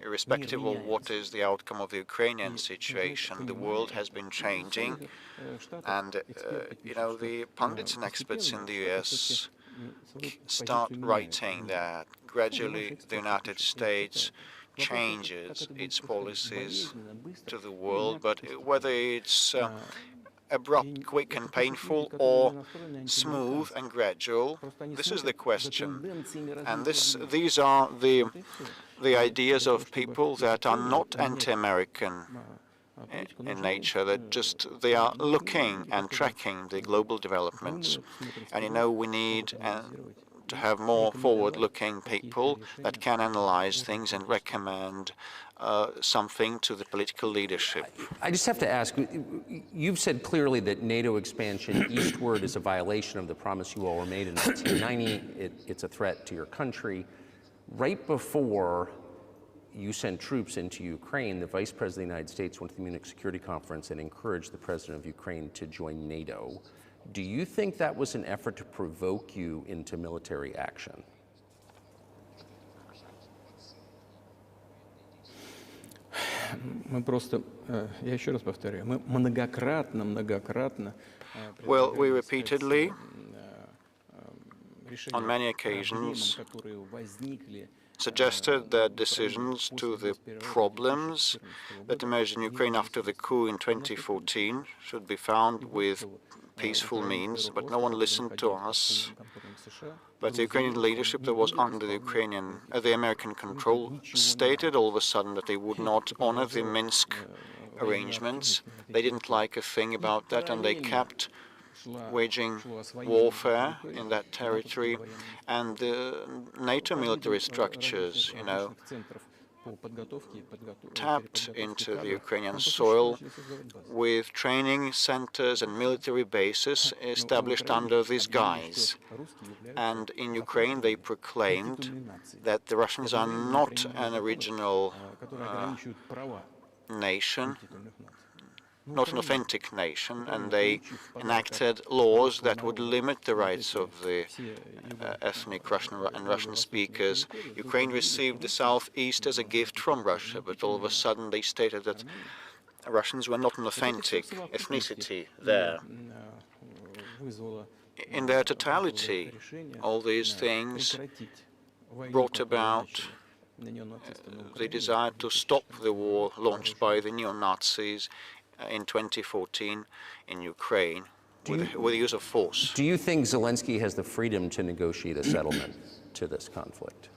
irrespective of what is the outcome of the Ukrainian situation. The world has been changing, and the pundits and experts in the US start writing that gradually the United States changes its policies to the world, but whether it's abrupt, quick and painful, or smooth and gradual, this is the question. And these are the ideas of people that are not anti-American in nature, that they are looking and tracking the global developments. And we need to have more forward-looking people that can analyze things and recommend something to the political leadership. I just have to ask, you've said clearly that NATO expansion eastward is a violation of the promise you all were made in 1990. It's a threat to your country. Right before you sent troops into Ukraine, the Vice President of the United States went to the Munich Security Conference and encouraged the President of Ukraine to join NATO. Do you think that was an effort to provoke you into military action? Well, we repeatedly, on many occasions, suggested that decisions to the problems that emerged in Ukraine after the coup in 2014 should be found with peaceful means, but no one listened to us. But the Ukrainian leadership that was under the American control stated all of a sudden that they would not honor the Minsk arrangements. They didn't like a thing about that, and they kept waging warfare in that territory. And the NATO military structures, tapped into the Ukrainian soil with training centers and military bases established under these guise. And in Ukraine, they proclaimed that the Russians are not an original nation, not an authentic nation, and they enacted laws that would limit the rights of the ethnic Russian and Russian speakers. Ukraine received the southeast as a gift from Russia, but all of a sudden they stated that Russians were not an authentic ethnicity there. In their totality, all these things brought about the desire to stop the war launched by the neo-Nazis in 2014 in Ukraine with the use of force. Do you think Zelensky has the freedom to negotiate a settlement to this conflict?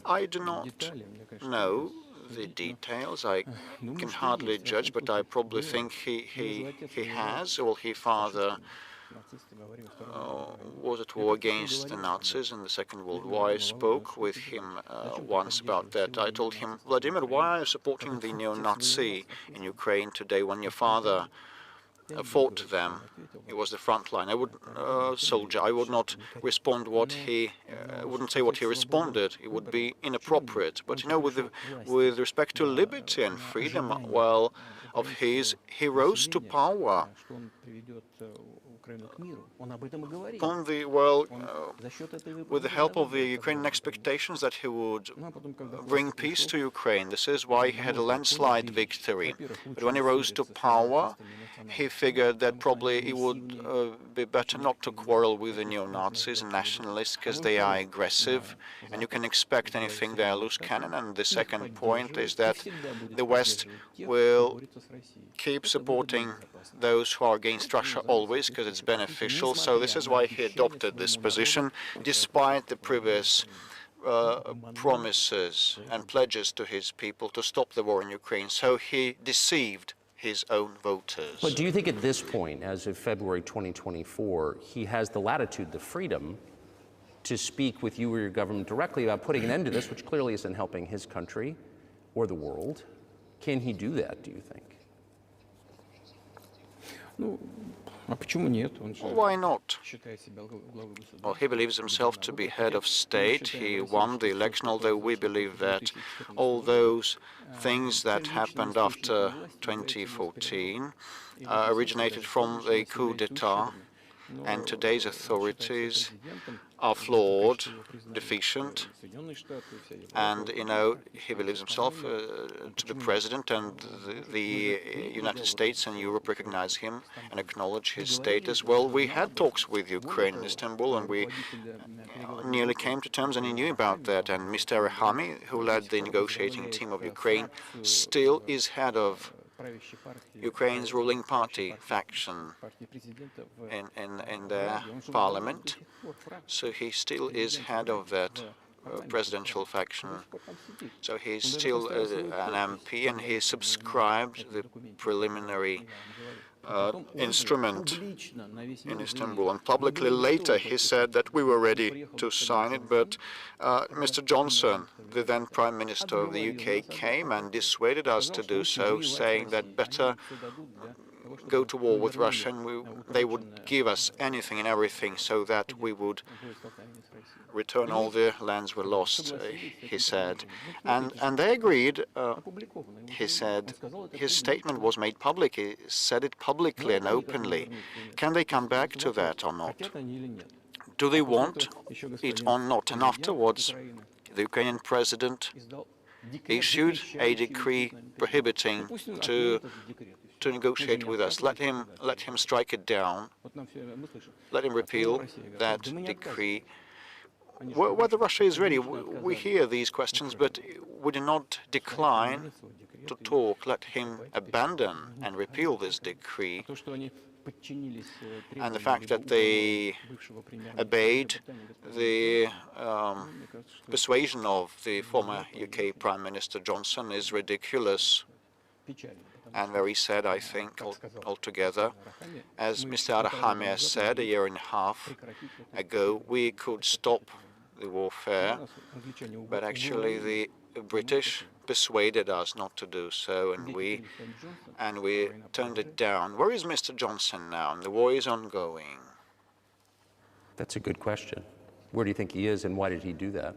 I do not know the details. I can hardly judge, but I probably think he has. Well, his father was at war against the Nazis in the Second World War. I spoke with him once about that. I told him, Vladimir, why are you supporting the neo-Nazi in Ukraine today when your father fought them? It was the front line. I would soldier. I would not respond what he wouldn't say what he responded. It would be inappropriate. But with respect to liberty and freedom, well, of his, he rose to power. With the help of the Ukrainian expectations that he would bring peace to Ukraine. This is why he had a landslide victory. But when he rose to power, he figured that probably it would be better not to quarrel with the neo-Nazis and nationalists because they are aggressive, and you can expect anything, they are loose cannon. And the second point is that the West will keep supporting those who are against Russia always, because it's beneficial. So this is why he adopted this position, despite the previous promises and pledges to his people to stop the war in Ukraine. So he deceived his own voters. But do you think at this point, as of February 2024, he has the latitude, the freedom, to speak with you or your government directly about putting an end to this, which clearly isn't helping his country or the world? Can he do that, do you think? Why not? Well, he believes himself to be head of state. He won the election, although we believe that all those things that happened after 2014 originated from the coup d'etat, and today's authorities are flawed, deficient, and, he believes himself to be president, and the United States and Europe recognize him and acknowledge his status. Well, we had talks with Ukraine in Istanbul, and we nearly came to terms, and he knew about that. And Mr. Arahami, who led the negotiating team of Ukraine, still is head of Ukraine's ruling party faction in their parliament. So he still is head of that presidential faction. So he's still an MP, and he subscribed the preliminary instrument in Istanbul. And publicly later he said that we were ready to sign it, but Mr. Johnson, the then Prime Minister of the UK, came and dissuaded us to do so, saying that better go to war with Russia and they would give us anything and everything so that we would return all the lands we lost, he said. And they agreed, he said. His statement was made public. He said it publicly and openly. Can they come back to that or not? Do they want it or not? And afterwards, the Ukrainian president issued a decree prohibiting to negotiate with us. Let him strike it down. Let him repeal that decree. Whether Russia is ready, we hear these questions, but we do not decline to talk. Let him abandon and repeal this decree. And the fact that they obeyed the persuasion of the former UK Prime Minister Johnson is ridiculous and very sad, I think, altogether. As Mr. Arahami said a year and a half ago, we could stop the warfare, but actually the British persuaded us not to do so, and we turned it down. Where is Mr. Johnson now? And the war is ongoing. That's a good question. Where do you think he is, and why did he do that?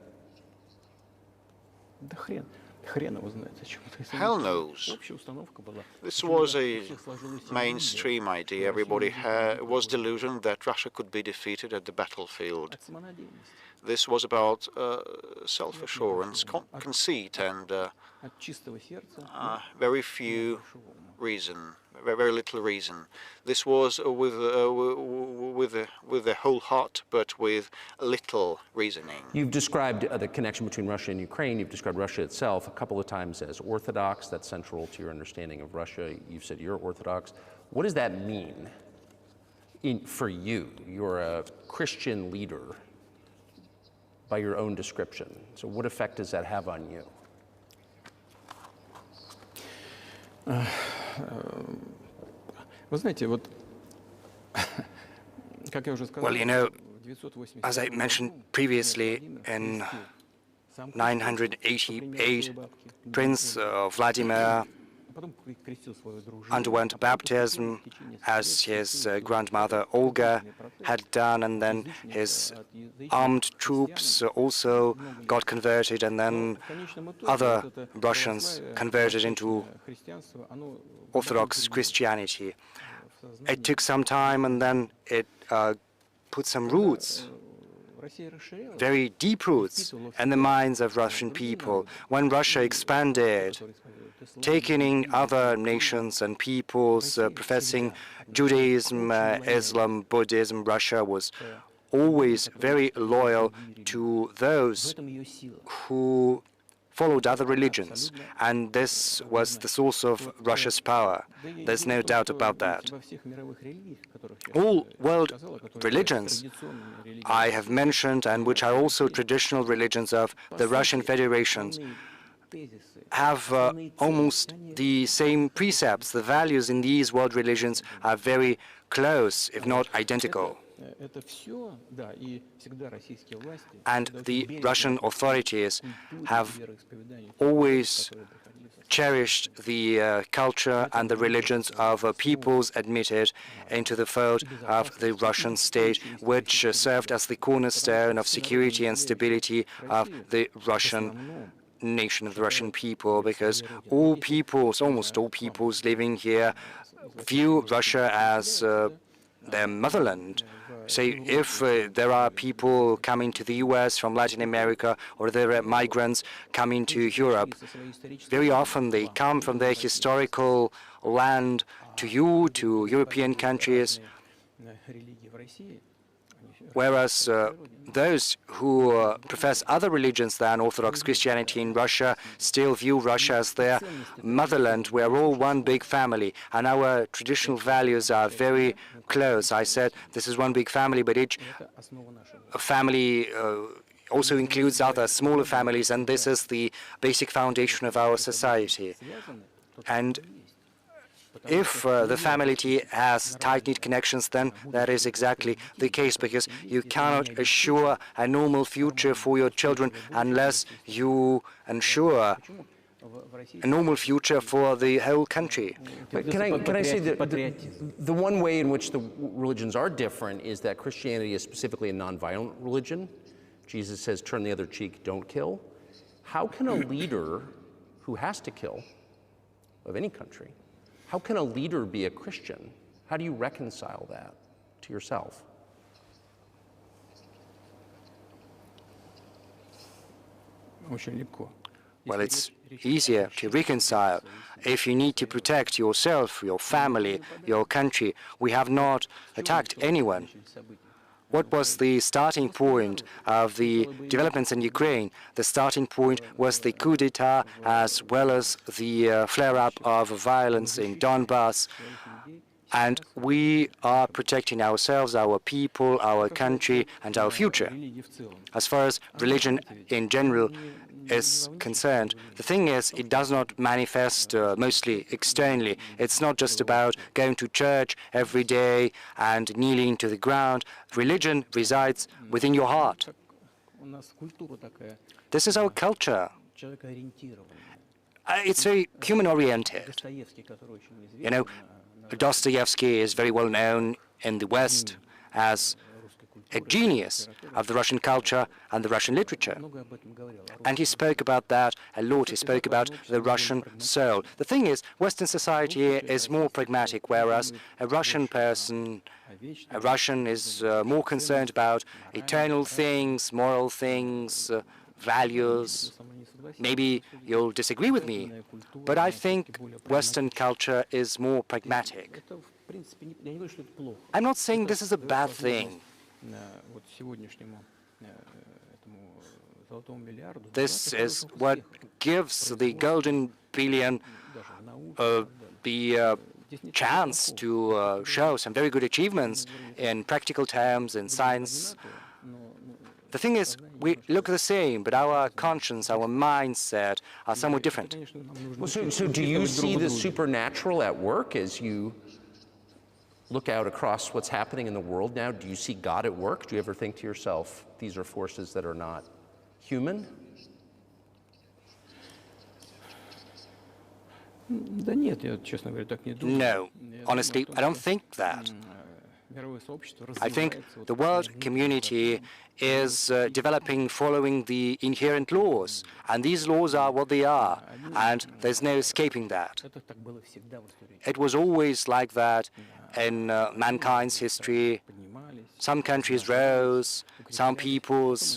Hell knows. This was a mainstream idea. Everybody was delusioned that Russia could be defeated at the battlefield. This was about self-assurance, conceit, and very little reason. This was with the whole heart, but with little reasoning. You've described the connection between Russia and Ukraine. You've described Russia itself a couple of times as orthodox. That's central to your understanding of Russia. You've said you're orthodox. What does that mean for you? You're a Christian leader by your own description. So what effect does that have on you? Well, you know, as I mentioned previously, in 988, Prince Vladimir underwent baptism, as his grandmother Olga had done, and then his armed troops also got converted, and then other Russians converted into Orthodox Christianity. It took some time, and then it put some roots, very deep roots, in the minds of Russian people. When Russia expanded, taking in other nations and peoples professing Judaism, Islam, Buddhism, Russia was always very loyal to those who followed other religions, and this was the source of Russia's power. There's no doubt about that. All world religions I have mentioned, and which are also traditional religions of the Russian Federation, have almost the same precepts. The values in these world religions are very close, if not identical. And the Russian authorities have always cherished the culture and the religions of peoples admitted into the fold of the Russian state, which served as the cornerstone of security and stability of the Russian nation, of the Russian people, because all peoples, almost all peoples living here, view Russia as their motherland. Say, if there are people coming to the US from Latin America, or there are migrants coming to Europe, very often they come from their historical land to you, to European countries, whereas those who profess other religions than Orthodox Christianity in Russia still view Russia as their motherland. We are all one big family, and our traditional values are very close. I said this is one big family, but each family also includes other smaller families, and this is the basic foundation of our society. And If the family has tight-knit connections, then that is exactly the case, because you cannot assure a normal future for your children unless you ensure a normal future for the whole country. But can I say that the one way in which the religions are different is that Christianity is specifically a nonviolent religion. Jesus says, turn the other cheek, don't kill. How can a leader who has to kill, of any country, how can a leader be a Christian? How do you reconcile that to yourself? Well, it's easier to reconcile if you need to protect yourself, your family, your country. We have not attacked anyone. What was the starting point of the developments in Ukraine? The starting point was the coup d'etat, as well as the flare-up of violence in Donbass. And we are protecting ourselves, our people, our country, and our future. As far as religion in general is concerned, the thing is, it does not manifest mostly externally. It's not just about going to church every day and kneeling to the ground. Religion resides within your heart. This is our culture. It's very human-oriented. You know, Dostoevsky is very well known in the West as a genius of the Russian culture and the Russian literature. And he spoke about that a lot. He spoke about the Russian soul. The thing is, Western society is more pragmatic, whereas a Russian is more concerned about eternal things, moral things, values. Maybe you'll disagree with me, but I think Western culture is more pragmatic. I'm not saying this is a bad thing. This is what gives the golden billion the chance to show some very good achievements in practical terms, in science. The thing is, we look the same, but our conscience, our mindset are somewhat different. Well, so do you see the supernatural at work as you look out across what's happening in the world now? Do you see God at work? Do you ever think to yourself, these are forces that are not human? No, honestly, I don't think that. I think the world community is developing following the inherent laws, and these laws are what they are, and there's no escaping that. It was always like that in mankind's history. Some countries rose, some peoples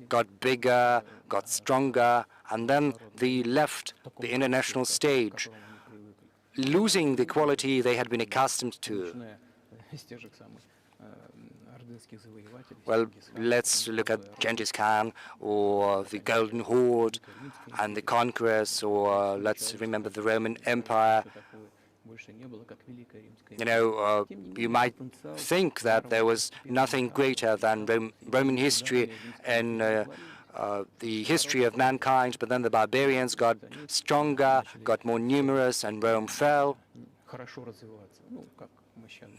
got bigger, got stronger, and then they left the international stage, losing the quality they had been accustomed to. Well, let's look at Genghis Khan, or the Golden Horde and the conquerors, or let's remember the Roman Empire. You know, you might think that there was nothing greater than Roman history in the history of mankind, but then the barbarians got stronger, got more numerous, and Rome fell.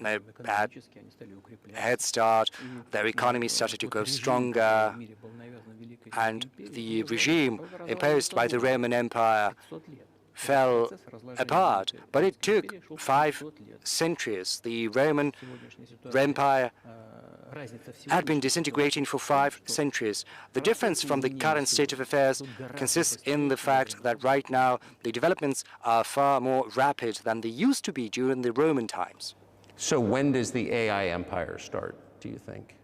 They had a head start, their economy started to grow stronger, and the regime imposed by the Roman Empire fell apart. But it took 5 centuries. The Roman Empire had been disintegrating for 5 centuries. The difference from the current state of affairs consists in the fact that right now the developments are far more rapid than they used to be during the Roman times. So when does the AI empire start, do you think?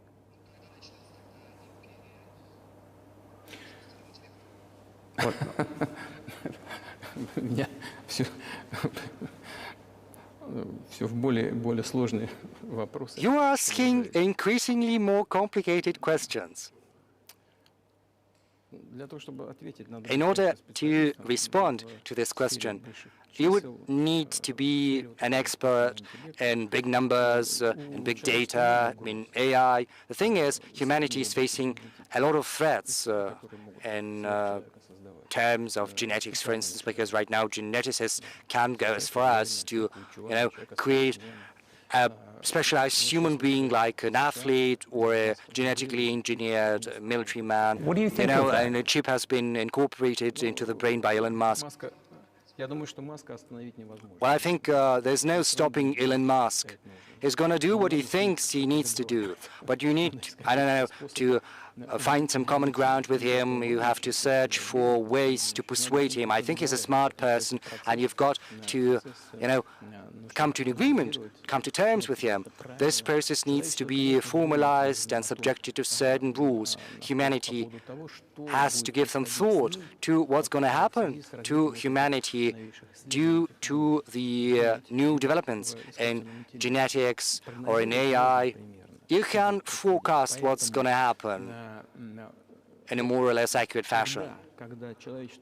You are asking increasingly more complicated questions. In order to respond to this question, you would need to be an expert in big numbers, in big data, in AI. The thing is, humanity is facing a lot of threats in terms of genetics, for instance, because right now geneticists can go as far as to, create a specialized human being like an athlete or a genetically engineered military man. What do you think of that? And a chip has been incorporated into the brain by Elon Musk. Well, I think there's no stopping Elon Musk. He's going to do what he thinks he needs to do. But you need, I don't know, to find some common ground with him. You have to search for ways to persuade him. I think he's a smart person, and you've got to, come to an agreement, come to terms with him. This process needs to be formalized and subjected to certain rules. Humanity has to give some thought to what's going to happen to humanity due to the new developments in genetics or in AI. You can forecast what's going to happen in a more or less accurate fashion.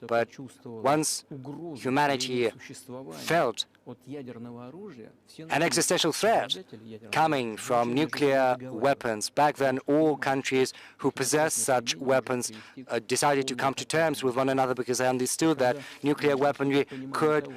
But once humanity felt an existential threat coming from nuclear weapons, back then all countries who possessed such weapons decided to come to terms with one another because they understood that nuclear weaponry could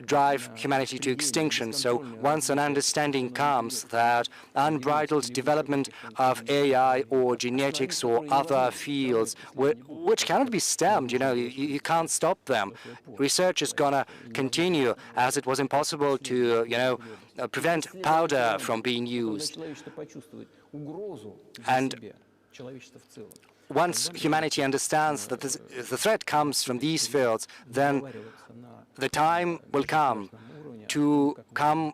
drive humanity to extinction. So once an understanding comes that unbridled development of AI or genetics or other fields, which cannot be stemmed, you can't stop them. Research is going to continue, as it was impossible to, prevent powder from being used. And once humanity understands that the threat comes from these fields, then the time will come to an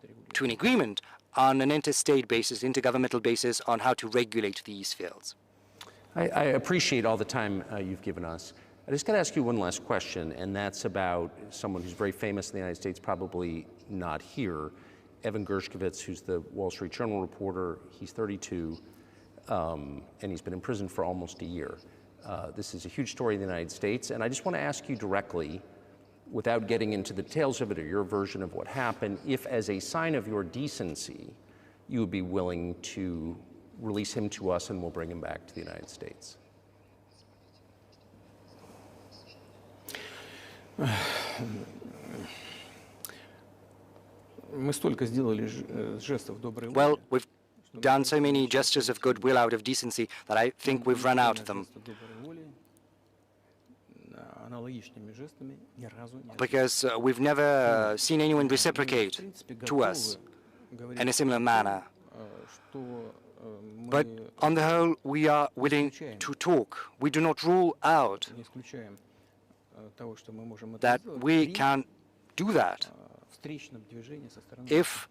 agreement on an interstate basis, intergovernmental basis, on how to regulate these fields. I appreciate all the time you've given us. I just got to ask you one last question, and that's about someone who's very famous in the United States, probably not here, Evan Gershkovich, who's the Wall Street Journal reporter. He's 32, and he's been in prison for almost a year. This is a huge story in the United States, and I just want to ask you directly, without getting into the details of it or your version of what happened, if as a sign of your decency, you would be willing to release him to us and we'll bring him back to the United States. Well, we've done so many gestures of goodwill out of decency that I think we've run out of them. Because we've never seen anyone reciprocate to us in a similar manner. But on the whole, we are willing to talk. We do not rule out that we can do that if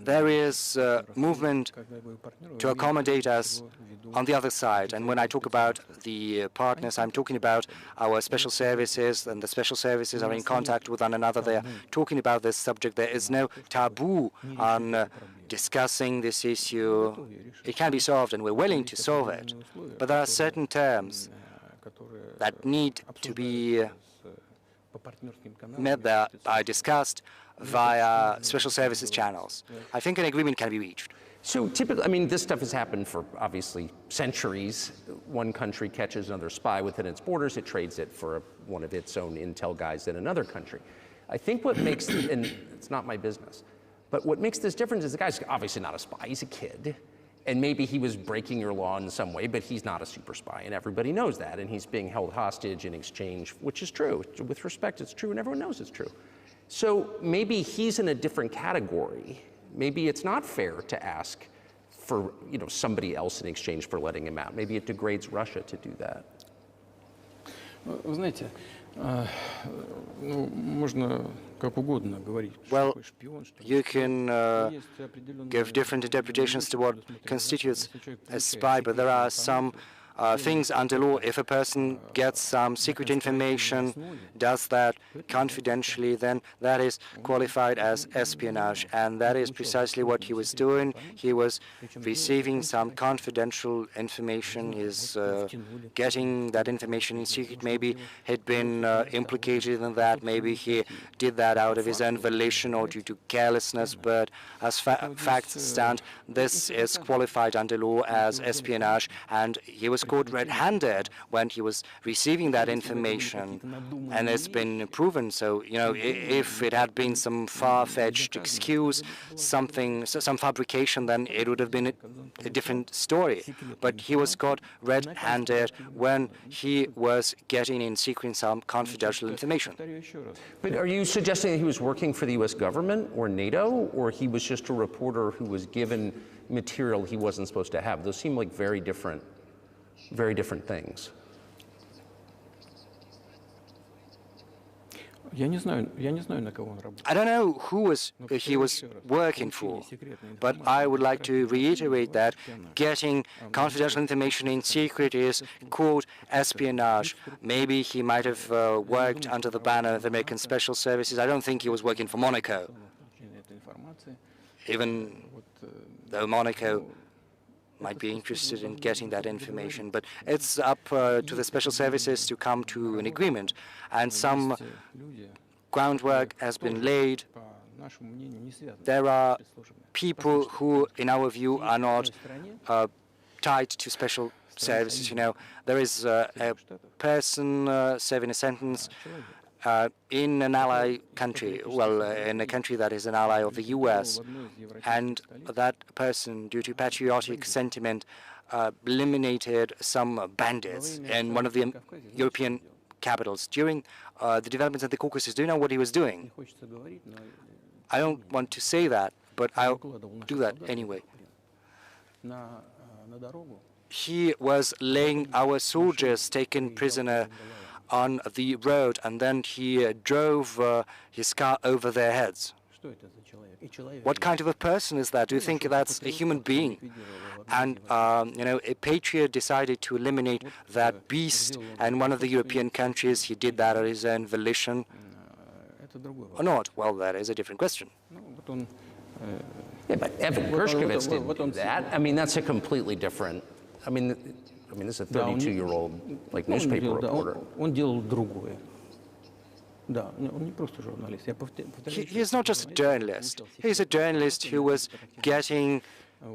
there is movement to accommodate us on the other side. And when I talk about the partners, I'm talking about our special services, and the special services are in contact with one another. They are talking about this subject. There is no taboo on discussing this issue. It can be solved, and we're willing to solve it. But there are certain terms that need to be met, that are discussed via special services channels. I think an agreement can be reached. So typically, I mean, this stuff has happened for obviously centuries. One country catches another spy within its borders, it trades it for one of its own intel guys in another country. I think what makes, and it's not my business, but what makes this difference is the guy's obviously not a spy, he's a kid. And maybe he was breaking your law in some way, but he's not a super spy, and everybody knows that, and he's being held hostage in exchange, which is true. With respect, it's true, and everyone knows it's true. So maybe he's in a different category. Maybe it's not fair to ask for somebody else in exchange for letting him out. Maybe it degrades Russia to do that. Well, you can give different interpretations to what constitutes a spy, but there are some things under law. If a person gets some secret information, does that confidentially, then that is qualified as espionage, and that is precisely what he was doing. He was receiving some confidential information. He's getting that information in secret. Maybe he'd been implicated in that. Maybe he did that out of his own volition or due to carelessness, but as facts stand, this is qualified under law as espionage, and he was was caught red-handed when he was receiving that information, and it's been proven. So, you know, if it had been some far-fetched excuse, some fabrication, then it would have been a different story. But he was caught red-handed when he was getting in secret some confidential information. But are you suggesting that he was working for the U.S. government or NATO, or he was just a reporter who was given material he wasn't supposed to have? Those seem like very different things. I don't know who he was working for, but I would like to reiterate that getting confidential information in secret is called espionage. Maybe he might have worked under the banner of the American Special Services. I don't think he was working for Monaco, even though Monaco might be interested in getting that information. But it's up to the Special Services to come to an agreement, and some groundwork has been laid. There are people who, in our view, are not tied to Special Services. You know, there is a person serving a sentence in an ally country, well, in a country that is an ally of the U.S., and that person, due to patriotic sentiment, eliminated some bandits in one of the European capitals. During the developments at the Caucasus, do you know what he was doing? I don't want to say that, but I'll do that anyway. He was laying our soldiers taken prisoner on the road, and then he drove his car over their heads. What kind of a person is that? Do you think that's a human being? And, you know, a patriot decided to eliminate that beast, and one of the European countries, he did that at his own volition, or not? Well, that is a different question. Yeah, but Evan Gershkovich didn't do that. I mean, that's a completely different, I mean, this is a 32-year-old, like, newspaper reporter. He is not just a journalist. He's a journalist who was getting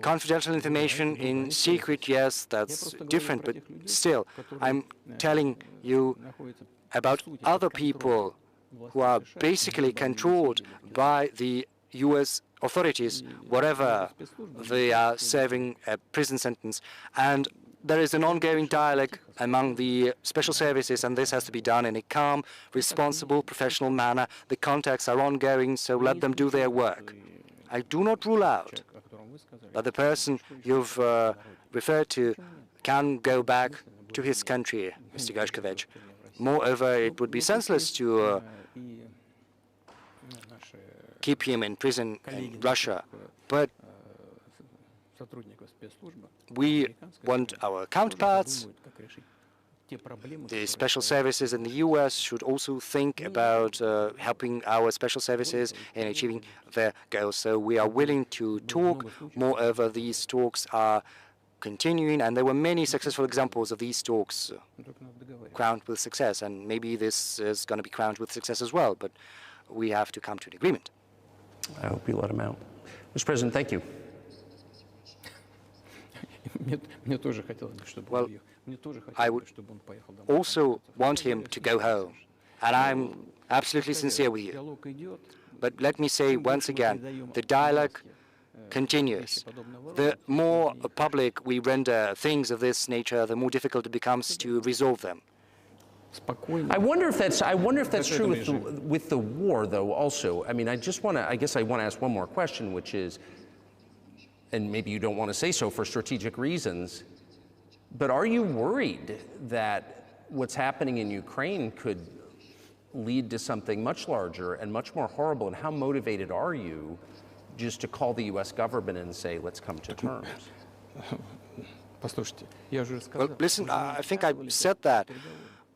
confidential information in secret. Yes, that's different, but still, I'm telling you about other people who are basically controlled by the U.S. authorities, whatever they are serving a prison sentence. And there is an ongoing dialogue among the special services, and this has to be done in a calm, responsible, professional manner. The contacts are ongoing, so let them do their work. I do not rule out that the person you've referred to can go back to his country, Mr. Gershkovich. Moreover, it would be senseless to keep him in prison in Russia, but we want our counterparts. The special services in the U.S. should also think about helping our special services in achieving their goals. So we are willing to talk. Moreover, these talks are continuing, and there were many successful examples of these talks crowned with success, and maybe this is going to be crowned with success as well, but we have to come to an agreement. I hope you let him out. Mr. President, thank you. Well, I would also want him to go home, and I'm absolutely sincere with you. But let me say once again, the dialogue continues. The more public we render things of this nature, the more difficult it becomes to resolve them. I wonder if that's true with the war, though. Also, I mean, I guess I want to ask one more question, which is, and maybe you don't want to say so for strategic reasons, but are you worried that what's happening in Ukraine could lead to something much larger and much more horrible? And how motivated are you just to call the U.S. government and say, let's come to terms? Well, listen, I think I said that.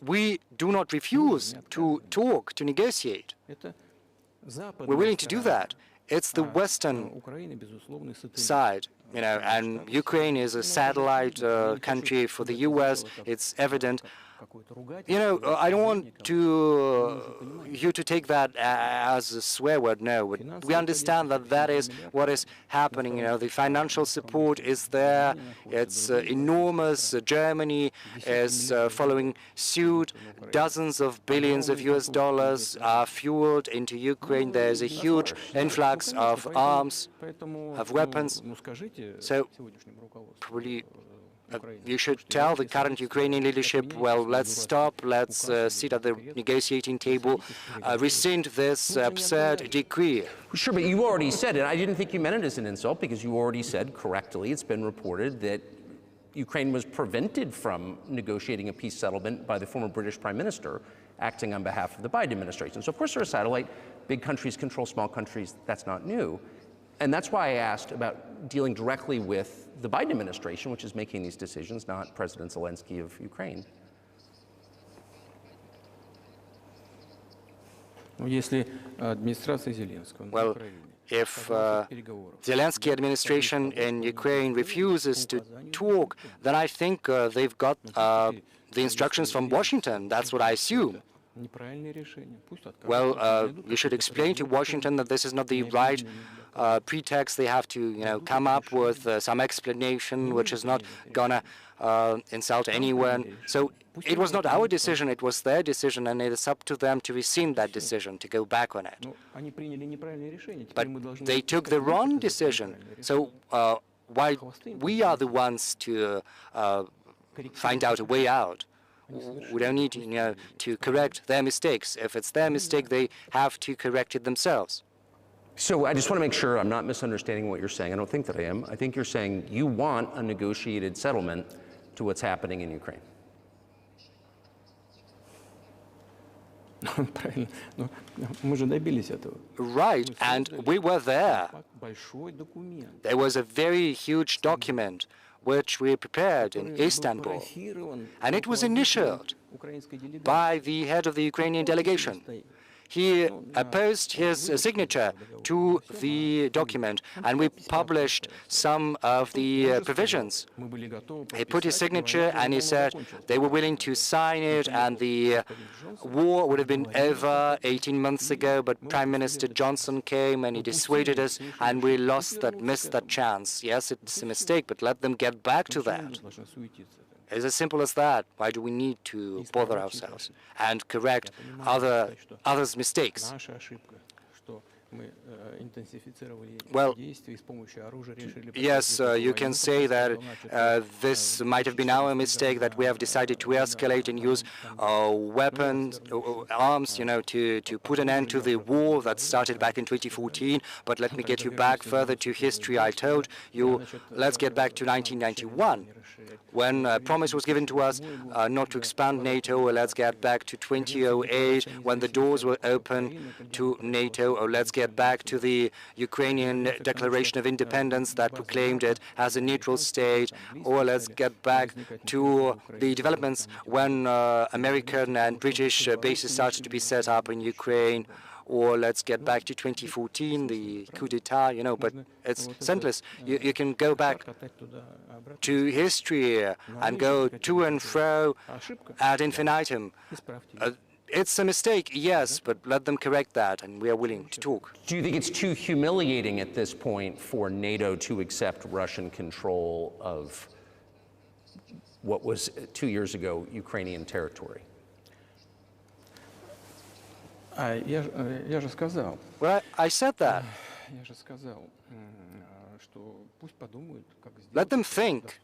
We do not refuse to talk, to negotiate. We're willing to do that. It's the Western side, you know, and Ukraine is a satellite country for the U.S. It's evident. You know, I don't want you to take that as a swear word, no. But we understand that that is what is happening. You know, the financial support is there. It's enormous. Germany is following suit. Dozens of billions of US dollars are fueled into Ukraine. There's a huge influx of arms, of weapons. So probably you should tell the current Ukrainian leadership, well, let's stop, let's sit at the negotiating table, rescind this absurd decree. Sure, but you already said it. I didn't think you meant it as an insult, because you already said correctly, it's been reported that Ukraine was prevented from negotiating a peace settlement by the former British Prime Minister acting on behalf of the Biden administration. So of course they're a satellite. Big countries control small countries. That's not new. And that's why I asked about dealing directly with the Biden administration, which is making these decisions, not President Zelensky of Ukraine. Well, if Zelensky administration in Ukraine refuses to talk, then I think they've got the instructions from Washington. That's what I assume. Well, you should explain to Washington that this is not the right pretext. They have to, you know, come up with some explanation which is not gonna insult anyone. So it was not our decision, it was their decision, and it is up to them to rescind that decision, to go back on it. But they took the wrong decision. So why we are the ones to find out a way out? We don't need, you know, to correct their mistakes. If it's their mistake, they have to correct it themselves. So I just want to make sure I'm not misunderstanding what you're saying. I don't think that I am. I think you're saying you want a negotiated settlement to what's happening in Ukraine. Right, and we were there. There was a very huge document which we prepared in Istanbul, and it was initialed by the head of the Ukrainian delegation. He opposed his signature to the document, and we published some of the provisions. He put his signature, and he said they were willing to sign it, and the war would have been over 18 months ago, but Prime Minister Johnson came and he dissuaded us, and we missed that chance. Yes, it's a mistake, but let them get back to that. It's as simple as that. Why do we need to bother ourselves and correct others' mistakes? Well, yes, you can say that this might have been our mistake, that we have decided to escalate and use weapons, arms, you know, to put an end to the war that started back in 2014. But let me get you back further to history. I told you, let's get back to 1991, when a promise was given to us not to expand NATO. Or let's get back to 2008, when the doors were open to NATO. Or let's get back to the Ukrainian Declaration of Independence that proclaimed it as a neutral state. Or let's get back to the developments when American and British bases started to be set up in Ukraine. Or let's get back to 2014, the coup d'etat, you know, but it's senseless. You can go back to history and go to and fro ad infinitum. It's a mistake, yes, but let them correct that, and we are willing to talk. Do you think it's too humiliating at this point for NATO to accept Russian control of what was 2 years ago Ukrainian territory? Well, I said that. Let them think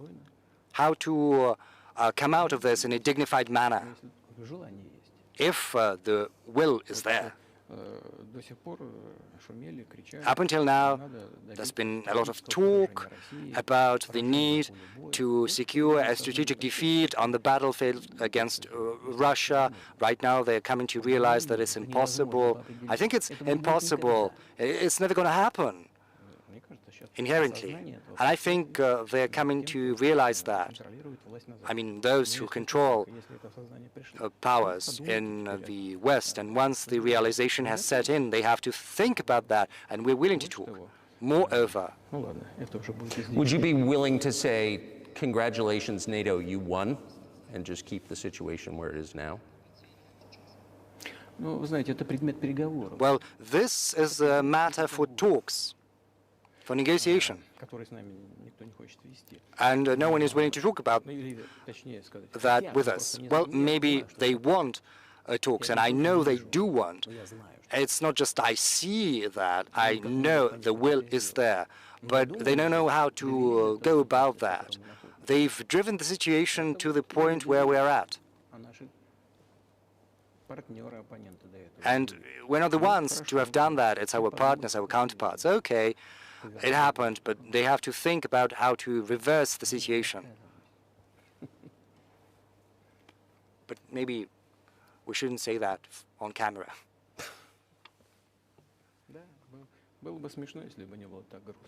how to come out of this in a dignified manner, if the will is there. Up until now, there's been a lot of talk about the need to secure a strategic defeat on the battlefield against Russia. Right now, they're coming to realize that it's impossible. I think it's impossible. It's never going to happen, inherently. And I think they're coming to realize that. I mean, those who control powers in the West, and once the realization has set in, they have to think about that, and we're willing to talk. Moreover, would you be willing to say, congratulations, NATO, you won? and just keep the situation where it is now? Ну, вы знаете, это предмет переговоров, Well, this is a matter for talks, for negotiation. который с нами никто не хочет вести. And no one is willing to talk about Ну, или, точнее сказать, that хотят, with но us. просто не Well, знаю. Я maybe знаю, что they want talks, and I know they do want. я знаю, что It's not just I see that, I know the will is there, but they don't know how to go about that. They've driven the situation to the point where we are at. а наши партнеры, оппоненты до этого. And we're not the ones to have done that. It's our partners, our counterparts. Okay, it happened, but they have to think about how to reverse the situation. But maybe we shouldn't say that on camera. Да, было бы смешно, если бы не было так грустно.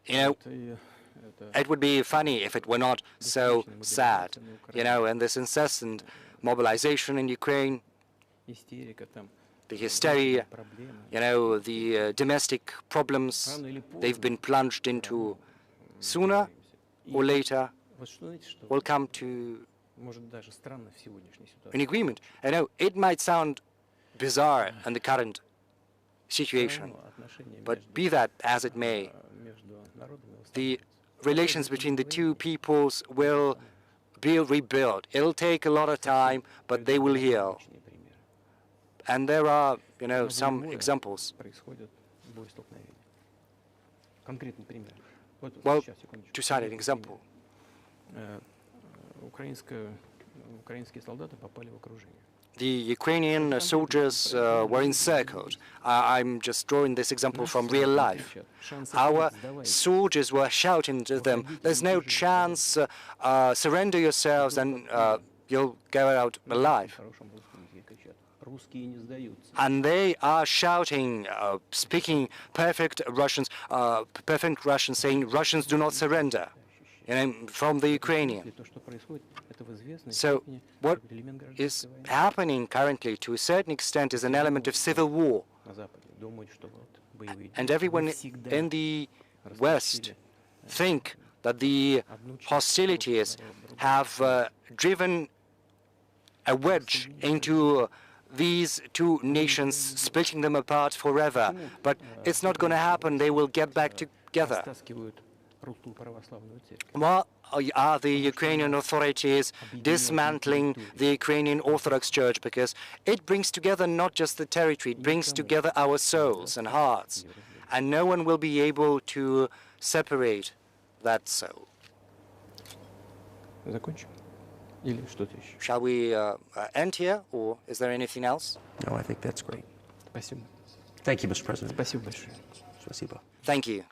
You know, Это it would be funny if it were not so sad. You know, and this incessant mobilization in Ukraine, истерика там, the hysteria, проблемы. you know, the domestic problems Рано или they've been plunged into, sooner or later Вот что, знаете, что will come to может даже странно в сегодняшней an ситуации. agreement. I know it might sound bizarre in the current situation, Отношения but между, be that as it may, между народами the relations between the two peoples will be rebuilt. It'll take a lot of time, but they will heal. личные примеры. And there are, you know, some examples. Происходит боестолкновение. Конкретный пример. Вот Well, сейчас, секундочку. to cite an example, Украинские солдаты попали в окружение. the Ukrainian soldiers were encircled. I'm just drawing this example from real life. Our soldiers were shouting to them, "There's no chance, surrender yourselves and you'll go out alive." В хорошем русском языке кричат: русские не сдаются. And they are shouting, speaking perfect Russian, saying, "Russians do not surrender," you know, from the Ukrainian. То, что происходит, это в известной So степени what элемент is гражданской войны happening currently, to a certain extent, is an element of civil war. на Западе. Думают, что вот боевые And действия everyone всегда in the West think that the hostilities have driven a wedge into these two nations, splitting them apart forever. But it's not going to happen. They will get back together. растаскивают русскую православную церковь. Why are the Ukrainian authorities dismantling the Ukrainian Orthodox Church? Because it brings together not just the territory, it brings together our souls and hearts. And no one will be able to separate that soul. Закончим? Или что-то еще? Shall we end here, or is there anything else? No, I think that's great. Спасибо. Thank you, Mr. President. Спасибо большое. Спасибо. Thank you.